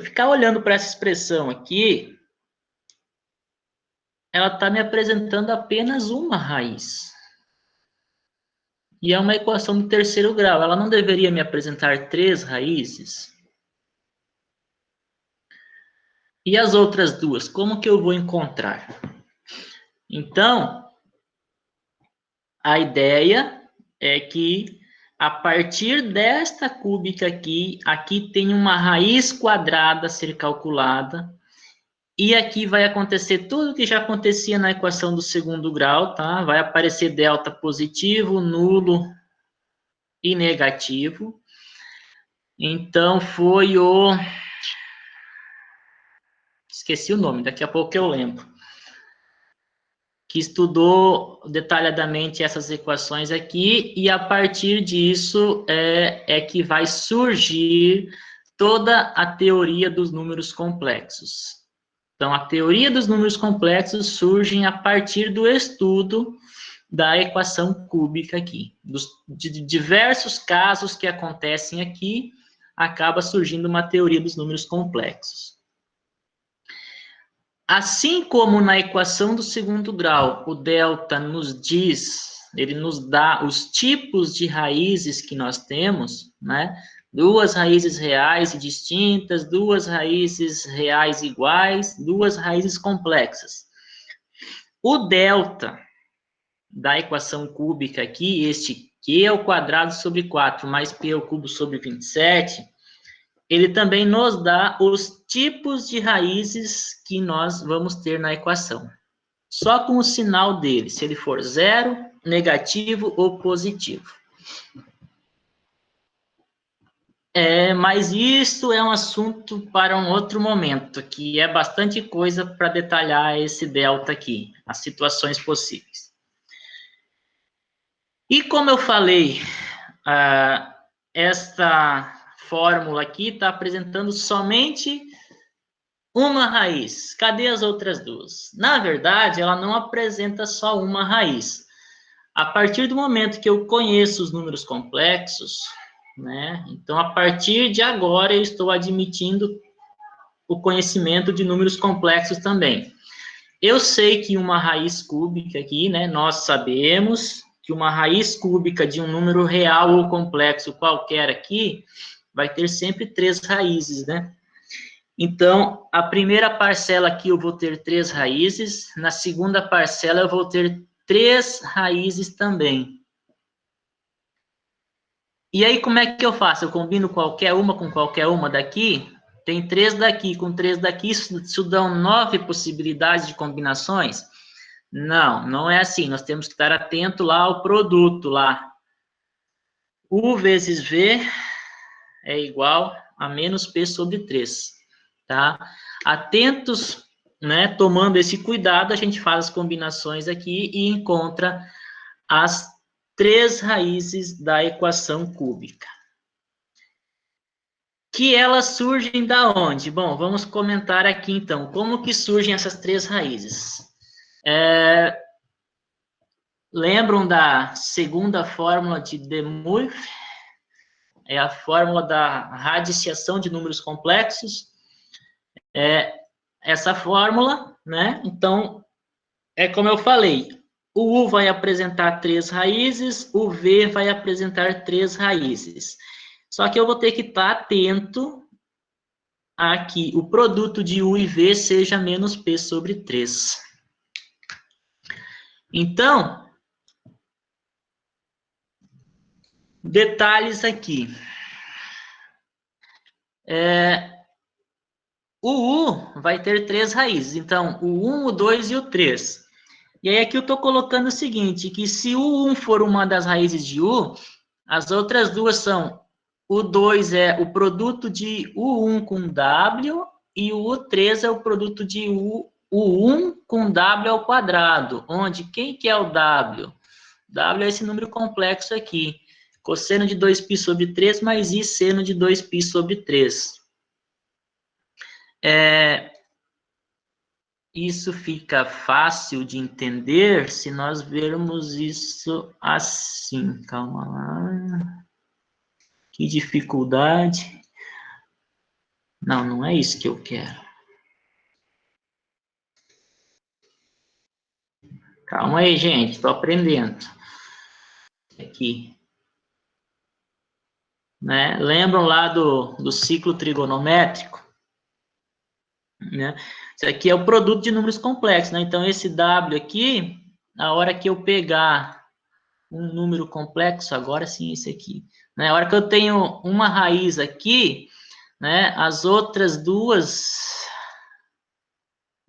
[SPEAKER 1] ficar olhando para essa expressão aqui, ela está me apresentando apenas uma raiz. E é uma equação do terceiro grau. Ela não deveria me apresentar três raízes? E as outras duas, como que eu vou encontrar? Então, a ideia é que, a partir desta cúbica aqui tem uma raiz quadrada a ser calculada, e aqui vai acontecer tudo que já acontecia na equação do segundo grau, tá? Vai aparecer delta positivo, nulo, e negativo. Então, foi o... Esqueci o nome, daqui a pouco eu lembro. Que estudou detalhadamente essas equações aqui, e a partir disso é que vai surgir toda a teoria dos números complexos. Então, a teoria dos números complexos surge a partir do estudo da equação cúbica aqui. De diversos casos que acontecem aqui, acaba surgindo uma teoria dos números complexos. Assim como na equação do segundo grau, o delta nos diz, ele nos dá os tipos de raízes que nós temos, né? Duas raízes reais e distintas, duas raízes reais iguais, duas raízes complexas. O delta da equação cúbica aqui, este Q ao quadrado sobre 4 mais P ao cubo sobre 27, ele também nos dá os tipos de raízes que nós vamos ter na equação. Só com o sinal dele, se ele for zero, negativo ou positivo. Mas isso é um assunto para um outro momento, que é bastante coisa para detalhar esse delta aqui, as situações possíveis. E como eu falei, esta fórmula aqui está apresentando somente uma raiz. Cadê as outras duas? Na verdade, ela não apresenta só uma raiz. A partir do momento que eu conheço os números complexos, né? Então, a partir de agora, eu estou admitindo o conhecimento de números complexos também. Eu sei que uma raiz cúbica aqui, né? Nós sabemos que uma raiz cúbica de um número real ou complexo qualquer aqui vai ter sempre 3 raízes, né? Então, a primeira parcela aqui eu vou ter 3 raízes, na segunda parcela eu vou ter 3 raízes também. E aí, como é que eu faço? Eu combino qualquer uma com qualquer uma daqui? Tem 3 daqui com 3 daqui, isso dão 9 possibilidades de combinações? Não, não é assim. Nós temos que estar atento lá ao produto lá. U vezes V é igual a menos P sobre 3, tá? Atentos, né? Tomando esse cuidado, a gente faz as combinações aqui e encontra as 3 raízes da equação cúbica. Que elas surgem da onde? Bom, vamos comentar aqui então, como que surgem essas 3 raízes. Lembram da segunda fórmula de De Moivre? É a fórmula da radiciação de números complexos. Essa fórmula, né? Então, é como eu falei, o U vai apresentar 3 raízes, o V vai apresentar 3 raízes. Só que eu vou ter que estar atento a que o produto de U e V seja menos P sobre 3. Então, detalhes aqui. O U vai ter 3 raízes, então, o 1, o 2 e o 3. E aí aqui eu estou colocando o seguinte, que se o 1 for uma das raízes de U, as outras duas são, o 2 é o produto de U1 com W, e o U3 é o produto de U1 com W ao quadrado, onde quem que é o W? W é esse número complexo aqui, cosseno de 2π sobre 3 mais I seno de 2π sobre 3. Isso fica fácil de entender se nós vermos isso assim. Calma lá. Que dificuldade. Não, não é isso que eu quero. Calma aí, gente. Estou aprendendo. Aqui. Né? Lembram lá do ciclo trigonométrico? Né? Isso aqui é o produto de números complexos, né? Então, esse W aqui, na hora que eu pegar um número complexo, agora sim esse aqui, né? A hora que eu tenho uma raiz aqui, né? As outras duas,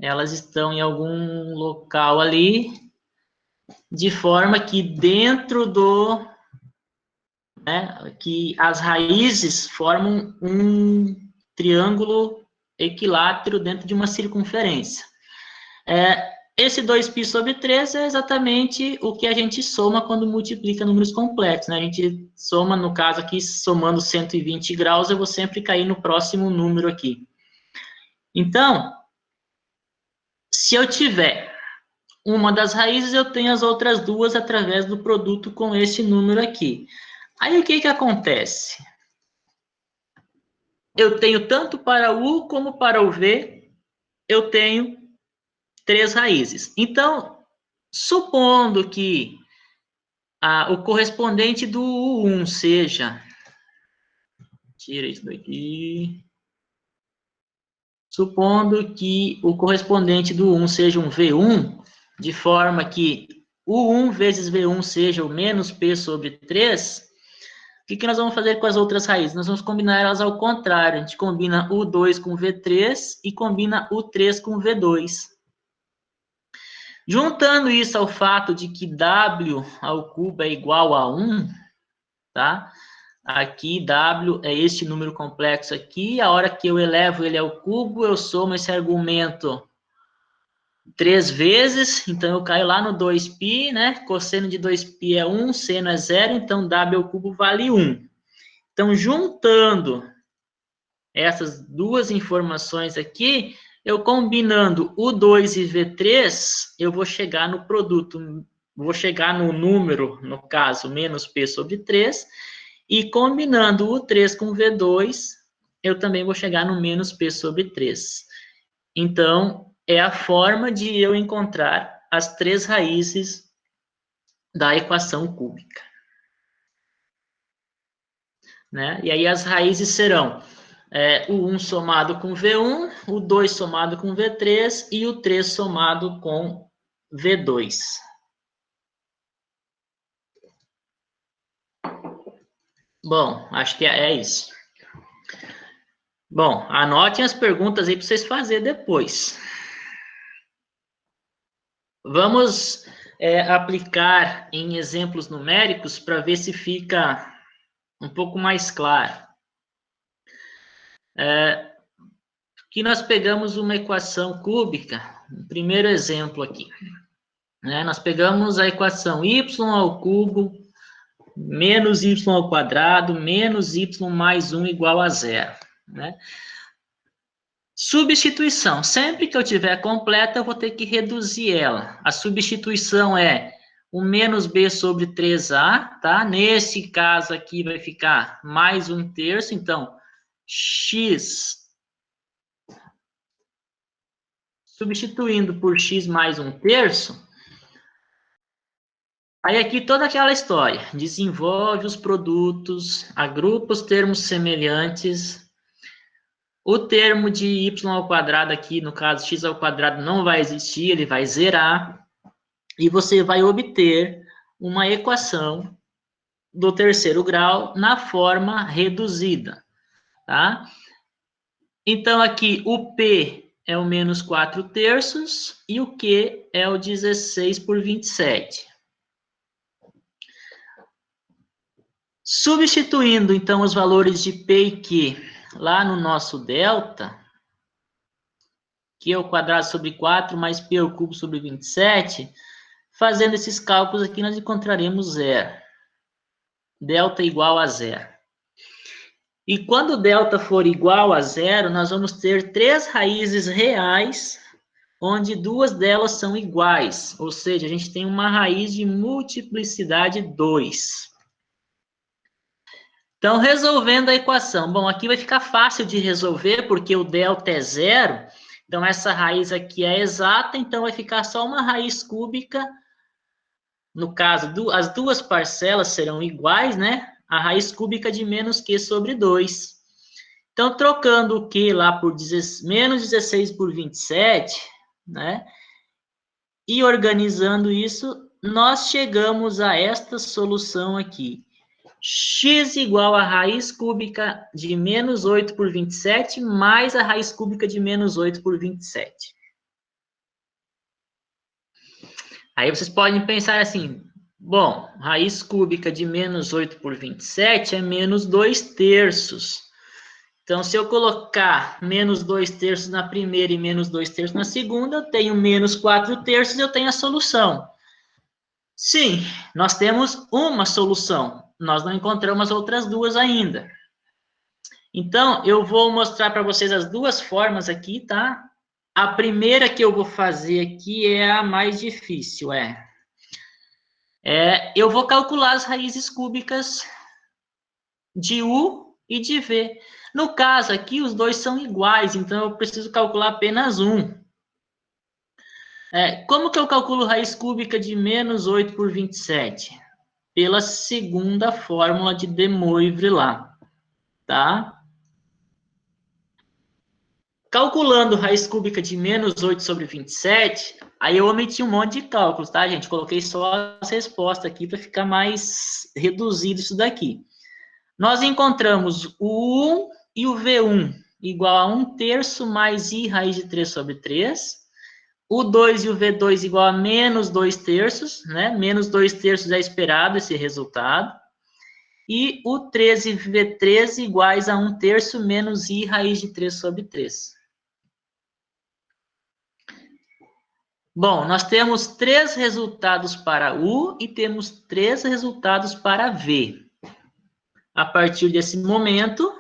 [SPEAKER 1] elas estão em algum local ali, de forma que dentro do né, que as raízes formam um triângulo equilátero dentro de uma circunferência. Esse 2π sobre 3 é exatamente o que a gente soma quando multiplica números complexos, né? A gente soma, no caso aqui, somando 120 graus, eu vou sempre cair no próximo número aqui. Então, se eu tiver uma das raízes, eu tenho as outras duas através do produto com esse número aqui. Aí, o que acontece? Eu tenho tanto para o U como para o V, eu tenho 3 raízes. Então, supondo que o correspondente do U1 seja... Tira isso daqui. Supondo que o correspondente do 1 seja um V1, de forma que o 1 vezes V1 seja o menos P sobre 3, o que nós vamos fazer com as outras raízes? Nós vamos combinar elas ao contrário. A gente combina o 2 com V3 e combina o 3 com V2. Juntando isso ao fato de que W ao cubo é igual a 1, tá? Aqui, W é este número complexo aqui. A hora que eu elevo ele ao cubo, eu somo esse argumento 3 vezes. Então, eu caio lá no 2π, né? Cosseno de 2π é 1, seno é 0. Então, W ao cubo vale 1. Então, juntando essas duas informações aqui, eu combinando o 2 e V3, eu vou chegar no produto, vou chegar no número, no caso, menos P sobre 3, e combinando o 3 com o V2, eu também vou chegar no menos P sobre 3. Então, é a forma de eu encontrar as 3 raízes da equação cúbica. Né? E aí as raízes serão o 1 somado com V1, o 2 somado com V3 e o 3 somado com V2. Bom, acho que é isso. Bom, anotem as perguntas aí para vocês fazerem depois. Vamos aplicar em exemplos numéricos para ver se fica um pouco mais claro. Aqui nós pegamos uma equação cúbica, o primeiro exemplo aqui. Né? Nós pegamos a equação y ao cubo menos y ao quadrado menos y mais 1 igual a 0. Né? Substituição. Sempre que eu tiver completa, eu vou ter que reduzir ela. A substituição é o menos b sobre 3a, tá? Nesse caso aqui vai ficar mais 1/3, então, x... Substituindo por x mais 1/3, aí aqui toda aquela história. Desenvolve os produtos, agrupa os termos semelhantes. O termo de y ao quadrado aqui, no caso, x ao quadrado não vai existir, ele vai zerar. E você vai obter uma equação do terceiro grau na forma reduzida, tá? Então, aqui, o P é o menos 4/3 e o Q é o 16 por 27. Substituindo, então, os valores de P e Q lá no nosso delta, Q ao quadrado sobre 4 mais P ao cubo sobre 27, fazendo esses cálculos aqui, nós encontraremos 0. Delta igual a 0. E quando delta for igual a 0, nós vamos ter 3 raízes reais, onde 2 delas são iguais. Ou seja, a gente tem uma raiz de multiplicidade 2. Então, resolvendo a equação. Bom, aqui vai ficar fácil de resolver, porque o delta é 0. Então, essa raiz aqui é exata, então vai ficar só uma raiz cúbica. No caso, as duas parcelas serão iguais, né? A raiz cúbica de menos q sobre 2. Então, trocando o q lá por menos 16 por 27, né? E organizando isso, nós chegamos a esta solução aqui. X igual a raiz cúbica de menos 8 por 27, mais a raiz cúbica de menos 8 por 27. Aí vocês podem pensar assim, Bom, raiz cúbica de menos 8 por 27 é menos 2/3. Então, se eu colocar menos 2/3 na primeira e menos 2/3 na segunda, eu tenho menos 4/3 e eu tenho a solução. Sim, nós temos uma solução. Nós não encontramos as outras duas ainda. Então, eu vou mostrar para vocês as duas formas aqui, tá? A primeira que eu vou fazer aqui é a mais difícil, eu vou calcular as raízes cúbicas de U e de V. No caso aqui, os dois são iguais, então eu preciso calcular apenas um. Como que eu calculo raiz cúbica de menos 8 por 27? Pela segunda fórmula de De Moivre lá, tá? Calculando raiz cúbica de menos 8 sobre 27, aí eu omiti um monte de cálculos, tá, gente? Coloquei só as respostas aqui para ficar mais reduzido isso daqui. Nós encontramos o U1 e o V1 igual a 1/3 mais I raiz de 3 sobre 3. O 2 e o V2 igual a menos 2/3, né? Menos 2/3 é esperado esse resultado. E o 3 e V3 iguais a 1/3 menos I raiz de 3 sobre 3. Bom, nós temos 3 resultados para U e temos 3 resultados para V. A partir desse momento,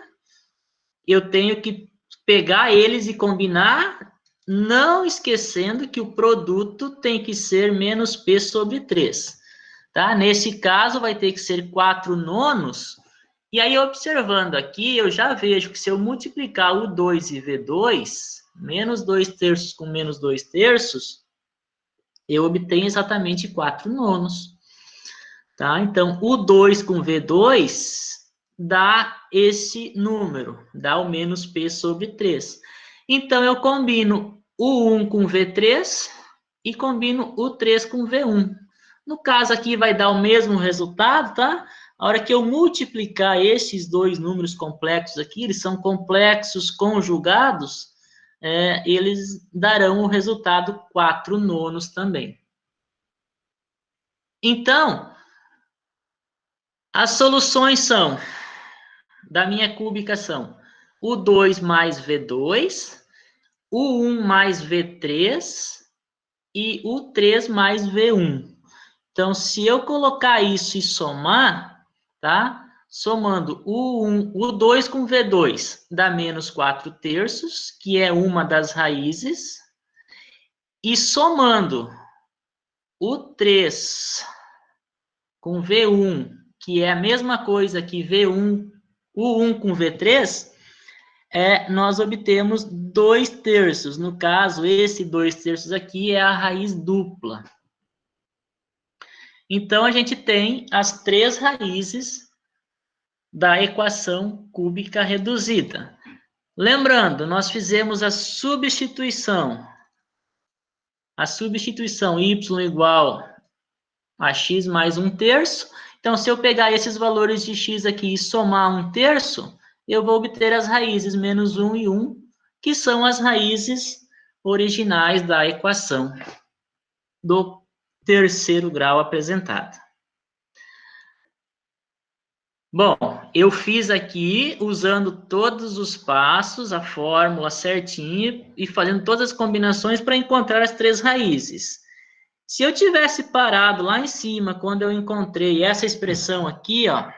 [SPEAKER 1] eu tenho que pegar eles e combinar, não esquecendo que o produto tem que ser menos P sobre 3. Tá? Nesse caso, vai ter que ser 4/9. E aí, observando aqui, eu já vejo que se eu multiplicar o 2 e V2, menos 2/3 com menos 2/3, eu obtenho exatamente 4/9. Tá? Então, o 2 com V2 dá esse número, dá o menos P sobre 3. Então, eu combino o 1 com V3 e combino o 3 com V1. No caso aqui, vai dar o mesmo resultado, tá? A hora que eu multiplicar esses dois números complexos aqui, eles são complexos conjugados, eles darão o resultado 4/9 também. Então, as soluções são, da minha cúbica são, o 2 mais V2, o 1 mais V3 e o 3 mais V1. Então, se eu colocar isso e somar, tá? Somando o 2 com V2 dá menos 4/3, que é uma das raízes, e somando o 3 com V1, que é a mesma coisa que V1, o 1 com V3, nós obtemos 2/3. No caso, esse 2/3 aqui é a raiz dupla. Então, a gente tem as 3 raízes da equação cúbica reduzida. Lembrando, nós fizemos a substituição. A substituição y igual a x mais 1/3. Então, se eu pegar esses valores de x aqui e somar 1/3, eu vou obter as raízes menos 1 e 1, que são as raízes originais da equação do terceiro grau apresentado. Bom, eu fiz aqui usando todos os passos, a fórmula certinha e fazendo todas as combinações para encontrar as 3 raízes. Se eu tivesse parado lá em cima, quando eu encontrei essa expressão aqui, ó,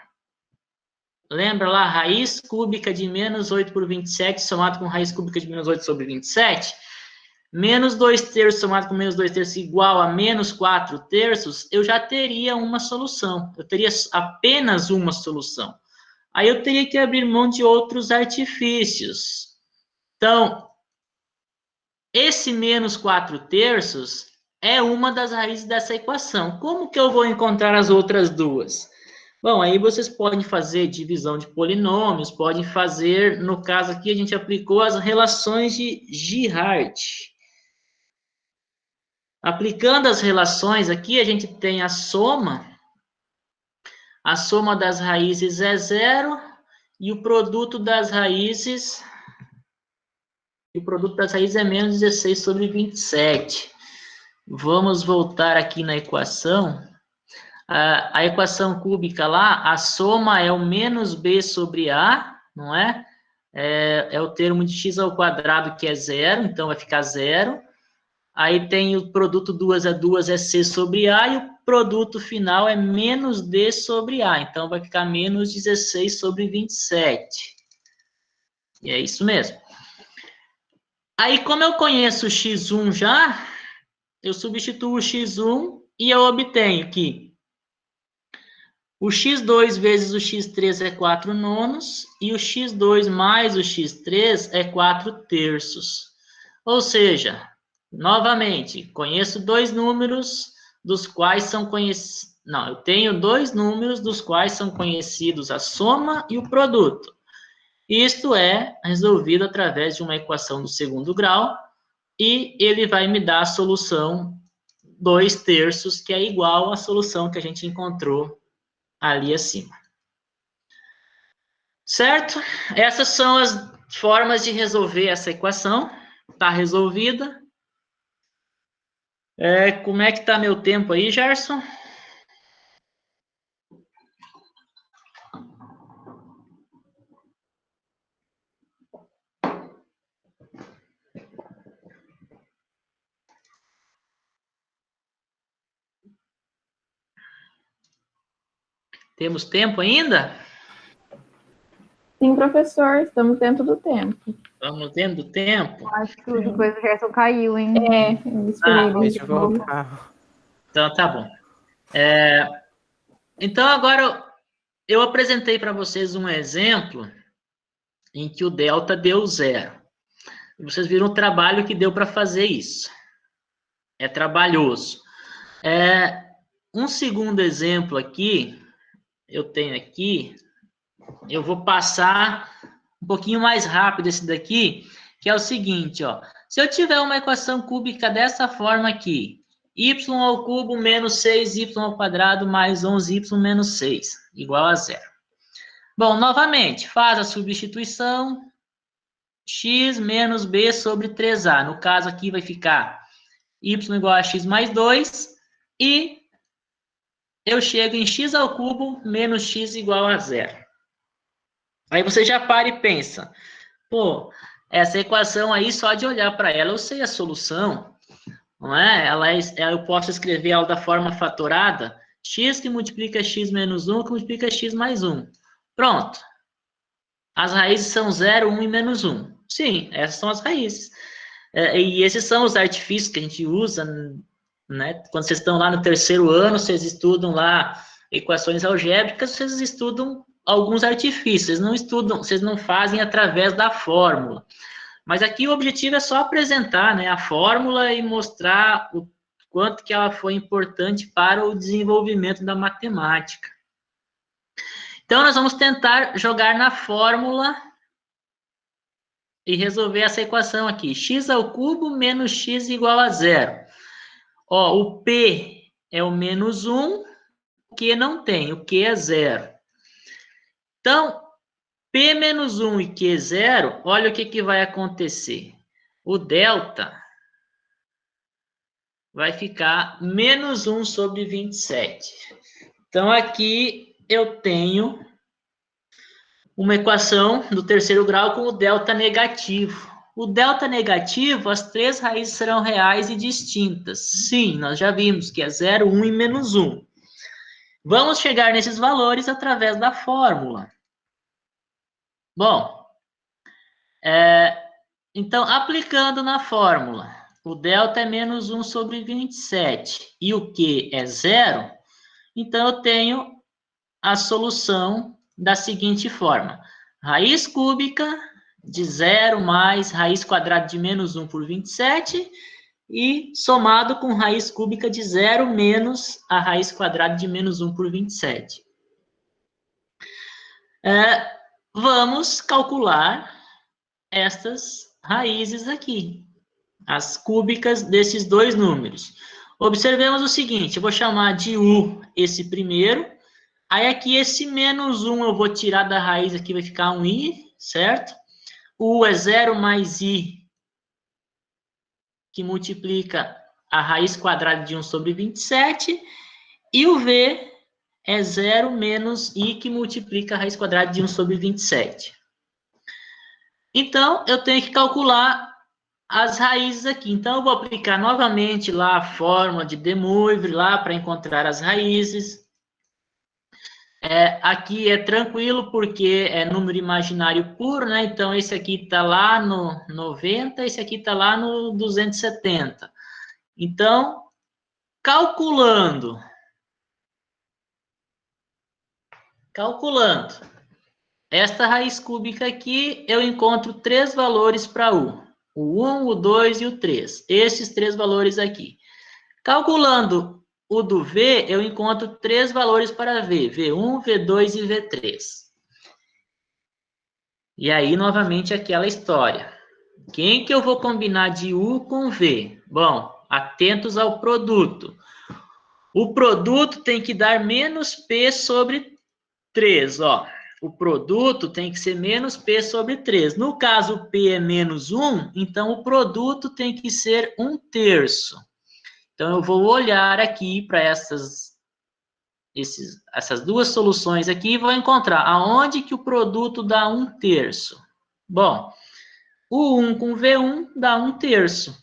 [SPEAKER 1] lembra lá, raiz cúbica de menos 8 por 27 somado com raiz cúbica de menos 8 sobre 27, menos 2/3 somado com menos 2/3 igual a menos 4/3, eu já teria uma solução. Eu teria apenas uma solução. Aí eu teria que abrir mão de outros artifícios. Então, esse menos 4/3 é uma das raízes dessa equação. Como que eu vou encontrar as outras duas? Bom, aí vocês podem fazer divisão de polinômios, podem fazer, no caso aqui, a gente aplicou as relações de Girard. Aplicando as relações aqui, a gente tem a soma das raízes é 0 e o produto das raízes é menos 16 sobre 27. Vamos voltar aqui na equação. A equação cúbica lá, a soma é o menos b sobre a, não é? É o termo de x ao quadrado, que é zero, então vai ficar zero. Aí tem o produto 2 a 2 é c sobre a, e o produto final é menos d sobre a, então vai ficar menos 16 sobre 27. E é isso mesmo. Aí, como eu conheço o x1 já, eu substituo o x1 e eu obtenho que o x2 vezes o x3 é 4 nonos, e o x2 mais o x3 é 4 terços. Ou seja, novamente, conheço dois números dos quais são conhecidos... Não, eu tenho dois números dos quais são conhecidos a soma e o produto. Isto é resolvido através de uma equação do segundo grau, e ele vai me dar a solução 2 terços, que é igual à solução que a gente encontrou ali acima. Certo? Essas são as formas de resolver essa equação. Está resolvida. Como é que está meu tempo aí, Gerson? Temos tempo ainda?
[SPEAKER 3] Sim, professor, estamos dentro do tempo.
[SPEAKER 1] Estamos dentro do tempo?
[SPEAKER 4] Acho que depois o Gerson caiu, hein?
[SPEAKER 3] Eu esperei ele
[SPEAKER 2] Pode
[SPEAKER 3] de novo.
[SPEAKER 2] voltar.
[SPEAKER 1] Então, tá bom. Então, agora eu apresentei para vocês um exemplo em que o delta deu zero. Vocês viram o trabalho que deu para fazer isso. É trabalhoso. Um segundo exemplo aqui, eu tenho aqui, eu vou passar um pouquinho mais rápido esse daqui, que é o seguinte, ó. Se eu tiver uma equação cúbica dessa forma aqui, y ao cubo menos 6y ao quadrado mais 11y menos 6, igual a zero. Bom, novamente, faz a substituição, x menos b sobre 3a. No caso aqui vai ficar y igual a x mais 2, e eu chego em x ao cubo menos x igual a zero. Aí você já para e pensa, pô, essa equação aí, só de olhar para ela, eu sei a solução, não é? Eu posso escrever ela da forma fatorada, x que multiplica x menos 1, que multiplica x mais 1. Pronto. As raízes são 0, 1 e menos 1. Sim, essas são as raízes. E esses são os artifícios que a gente usa, né? Quando vocês estão lá no terceiro ano, vocês estudam lá equações algébricas, vocês estudam alguns artifícios, vocês não fazem através da fórmula. Mas aqui o objetivo é só apresentar, né, a fórmula e mostrar o quanto que ela foi importante para o desenvolvimento da matemática. Então, nós vamos tentar jogar na fórmula e resolver essa equação aqui. X ao cubo menos x igual a zero. Ó, o P é o menos 1, o Q não tem, o Q é zero. Então, P menos 1 e Q zero, olha o que vai acontecer. O delta vai ficar menos 1 sobre 27. Então, aqui eu tenho uma equação do terceiro grau com o delta negativo. O delta negativo, as três raízes serão reais e distintas. Sim, nós já vimos que é 0, 1 e menos 1. Vamos chegar nesses valores através da fórmula. Bom, então, aplicando na fórmula, o delta é menos 1 sobre 27 e o Q é zero, então eu tenho a solução da seguinte forma. Raiz cúbica de 0 mais raiz quadrada de menos 1 por 27 e somado com raiz cúbica de 0 menos a raiz quadrada de menos 1 por 27. Vamos calcular estas raízes aqui, as cúbicas desses dois números. Observemos o seguinte, eu vou chamar de U esse primeiro, aí aqui esse menos 1 eu vou tirar da raiz, aqui vai ficar um I, certo? O U é 0 mais I, que multiplica a raiz quadrada de 1 sobre 27, e o V é 0 menos I que multiplica a raiz quadrada de 1 sobre 27. Então, eu tenho que calcular as raízes aqui. Então, eu vou aplicar novamente lá a fórmula de De Moivre lá para encontrar as raízes. Aqui é tranquilo porque é número imaginário puro, né? Então, esse aqui está lá no 90, esse aqui está lá no 270. Então, calculando esta raiz cúbica aqui, eu encontro 3 valores para U. O 1, o 2 e o 3. Esses 3 valores aqui. Calculando o do V, eu encontro 3 valores para V. V1, V2 e V3. E aí, novamente, aquela história. Quem que eu vou combinar de U com V? Bom, atentos ao produto. O produto tem que dar menos P sobre 3, ó. O produto tem que ser menos P sobre 3. No caso, P é menos 1, então o produto tem que ser 1/3. Então, eu vou olhar aqui para essas duas soluções aqui e vou encontrar aonde que o produto dá 1/3. Bom, o 1 com V1 dá 1/3.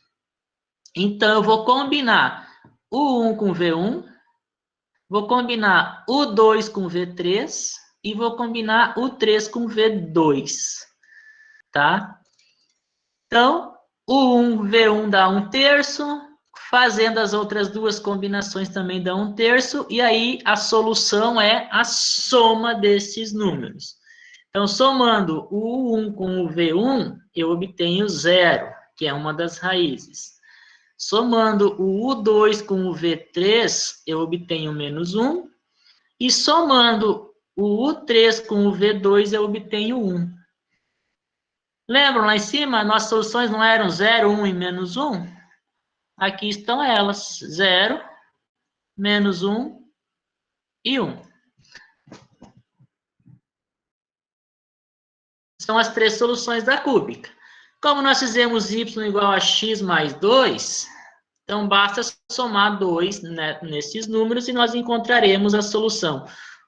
[SPEAKER 1] Então, eu vou combinar o 1 com V1, vou combinar o 2 com V3 e vou combinar o 3 com V2, tá? Então, o 1 V1 dá 1/3, fazendo as outras duas combinações também dá 1/3, e aí a solução é a soma desses números. Então, somando o 1 com o V1, eu obtenho 0, que é uma das raízes. Somando o U2 com o V3, eu obtenho menos 1. E somando o U3 com o V2, eu obtenho 1. Lembram lá em cima, nossas soluções não eram 0, 1 e menos 1? Aqui estão elas, 0, menos 1 e 1. São as 3 soluções da cúbica. Como nós fizemos y igual a x mais 2, então basta somar 2, né, nesses números e nós encontraremos a solução.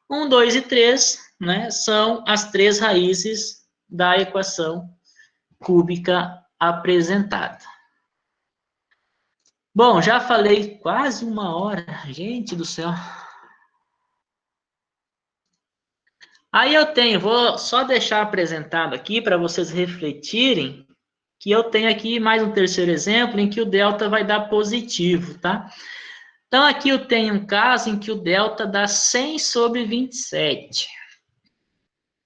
[SPEAKER 1] 1, 2 e 3, né, são as 3 raízes da equação cúbica apresentada. Bom, já falei quase 1 hora, gente do céu. Aí vou só deixar apresentado aqui para vocês refletirem, que eu tenho aqui mais um terceiro exemplo em que o delta vai dar positivo, tá? Então, aqui eu tenho um caso em que o delta dá 100 sobre 27.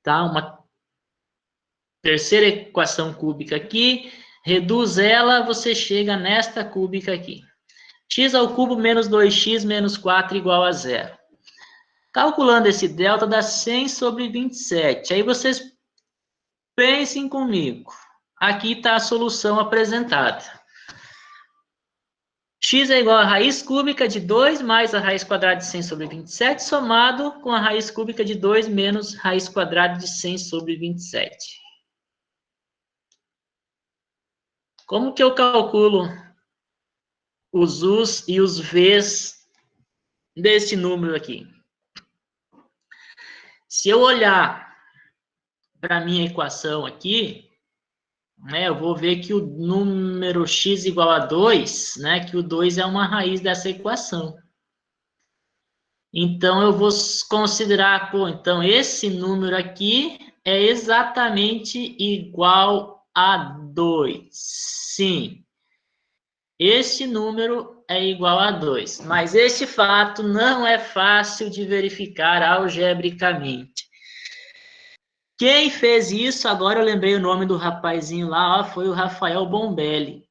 [SPEAKER 1] Tá? Uma terceira equação cúbica aqui, reduz ela, você chega nesta cúbica aqui. X ao cubo menos 2x menos 4 igual a 0. Calculando esse delta dá 100 sobre 27. Aí vocês pensem comigo. Aqui está a solução apresentada. X é igual a raiz cúbica de 2 mais a raiz quadrada de 100 sobre 27, somado com a raiz cúbica de 2 menos raiz quadrada de 100 sobre 27. Como que eu calculo os U's e os V's desse número aqui? Se eu olhar para a minha equação aqui, né, eu vou ver que o número x igual a 2, né, que o 2 é uma raiz dessa equação. Então, eu vou considerar, pô, então esse número aqui é exatamente igual a 2. Sim, este número é igual a 2. Mas este fato não é fácil de verificar algebricamente. Quem fez isso, agora eu lembrei o nome do rapazinho lá, ó, foi o Rafael Bombelli.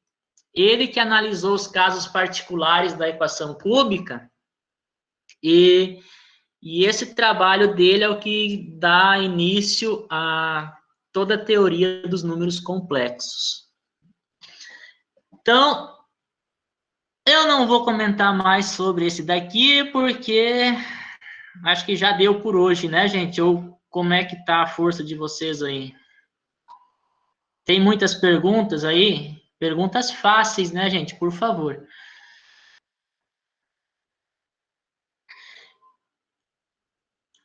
[SPEAKER 1] Ele que analisou os casos particulares da equação cúbica e esse trabalho dele é o que dá início a toda a teoria dos números complexos. Então, eu não vou comentar mais sobre esse daqui, porque acho que já deu por hoje, né, gente? Ou como é que tá a força de vocês aí? Tem muitas perguntas aí? Perguntas fáceis, né, gente? Por favor.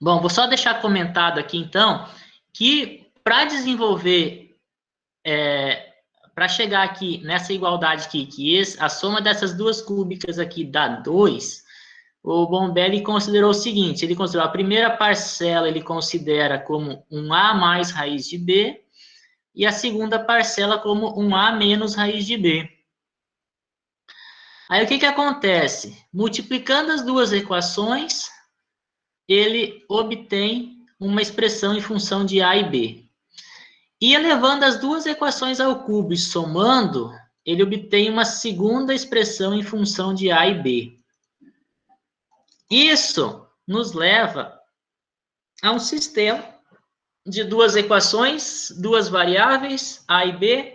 [SPEAKER 1] Bom, vou só deixar comentado aqui, então, que para desenvolver, para chegar aqui nessa igualdade aqui, a soma dessas duas cúbicas aqui dá 2, o Bombelli considerou o seguinte, ele considerou a primeira parcela, ele considera como um A mais raiz de B, e a segunda parcela como um A menos raiz de B. Aí o que acontece? Multiplicando as duas equações, ele obtém uma expressão em função de A e B. E elevando as duas equações ao cubo e somando, ele obtém uma segunda expressão em função de A e B. Isso nos leva a um sistema de duas equações, duas variáveis, A e B,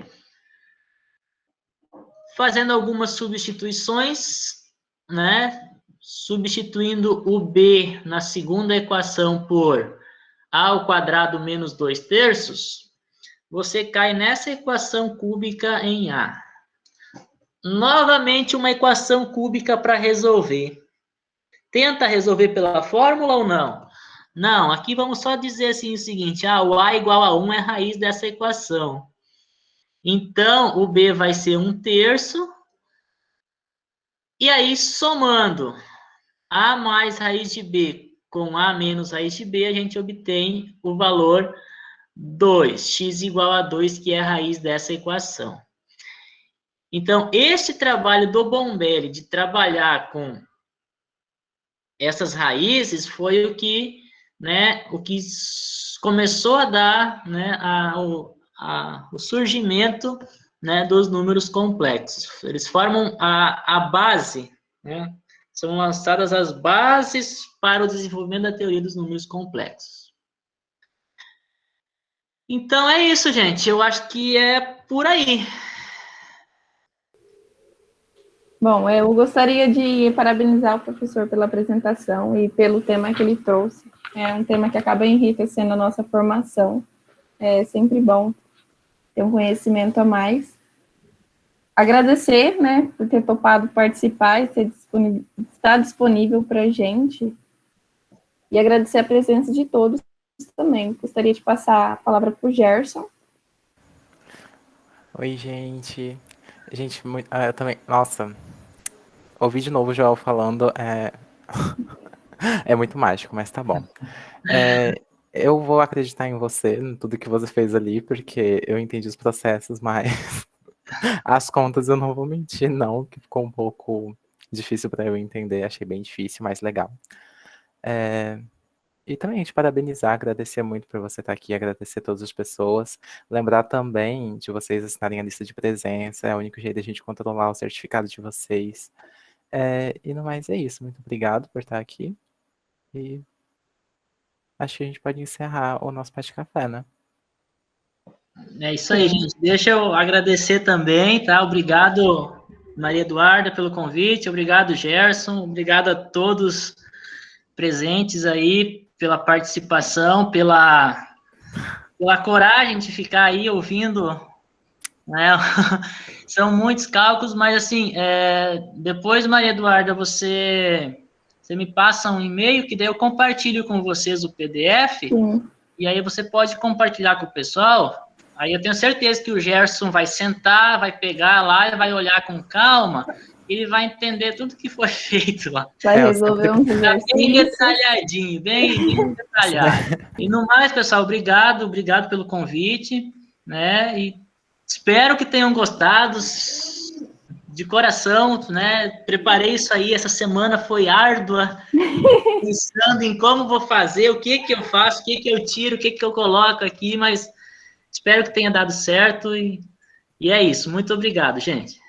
[SPEAKER 1] fazendo algumas substituições, né? Substituindo o B na segunda equação por A ao quadrado menos 2/3, você cai nessa equação cúbica em A. Novamente, uma equação cúbica para resolver. Tenta resolver pela fórmula ou não? Não, aqui vamos só dizer assim o seguinte, o A igual a 1 é a raiz dessa equação. Então, o B vai ser 1/3. E aí, somando A mais raiz de B com A menos raiz de B, a gente obtém o valor 2, x igual a 2, que é a raiz dessa equação. Então, este trabalho do Bombelli, de trabalhar com essas raízes, foi o que, né, começou a dar, né, o surgimento, né, dos números complexos. Eles formam a base, né, são lançadas as bases para o desenvolvimento da teoria dos números complexos. Então, é isso, gente. Eu acho que é por aí.
[SPEAKER 3] Bom, eu gostaria de parabenizar o professor pela apresentação e pelo tema que ele trouxe. É um tema que acaba enriquecendo a nossa formação. É sempre bom ter um conhecimento a mais. Agradecer, né, por ter topado participar e estar disponível para a gente. E agradecer a presença de todos também. Gostaria de passar a palavra para o Gerson.
[SPEAKER 2] Oi, gente. Gente, eu também... Nossa, ouvir de novo o Joel falando é muito mágico, mas tá bom. Eu vou acreditar em você, em tudo que você fez ali, porque eu entendi os processos, mas as contas eu não vou mentir, não, que ficou um pouco difícil para eu entender, achei bem difícil, mas legal. E também te parabenizar, agradecer muito por você estar aqui, agradecer a todas as pessoas. Lembrar também de vocês assinarem a lista de presença, é o único jeito de a gente controlar o certificado de vocês. E no mais é isso, muito obrigado por estar aqui. E acho que a gente pode encerrar o nosso bate-café, né?
[SPEAKER 1] É isso aí, gente. Deixa eu agradecer também, tá? Obrigado, Maria Eduarda, pelo convite. Obrigado, Gerson. Obrigado a todos presentes aí pela participação, pela coragem de ficar aí ouvindo, né? São muitos cálculos, mas assim, depois, Maria Eduarda, você me passa um e-mail que daí eu compartilho com vocês o PDF.
[SPEAKER 3] Sim.
[SPEAKER 1] E aí você pode compartilhar com o pessoal. Aí eu tenho certeza que o Gerson vai sentar, vai pegar lá e vai olhar com calma. Ele vai entender tudo que foi feito lá.
[SPEAKER 3] Vai resolver um
[SPEAKER 1] Tá bem detalhadinho, bem detalhado. E no mais, pessoal, obrigado pelo convite, né? E espero que tenham gostado de coração, né? Preparei isso aí, essa semana foi árdua, pensando em como vou fazer, o que eu faço, o que eu tiro, o que eu coloco aqui, mas espero que tenha dado certo e é isso. Muito obrigado, gente.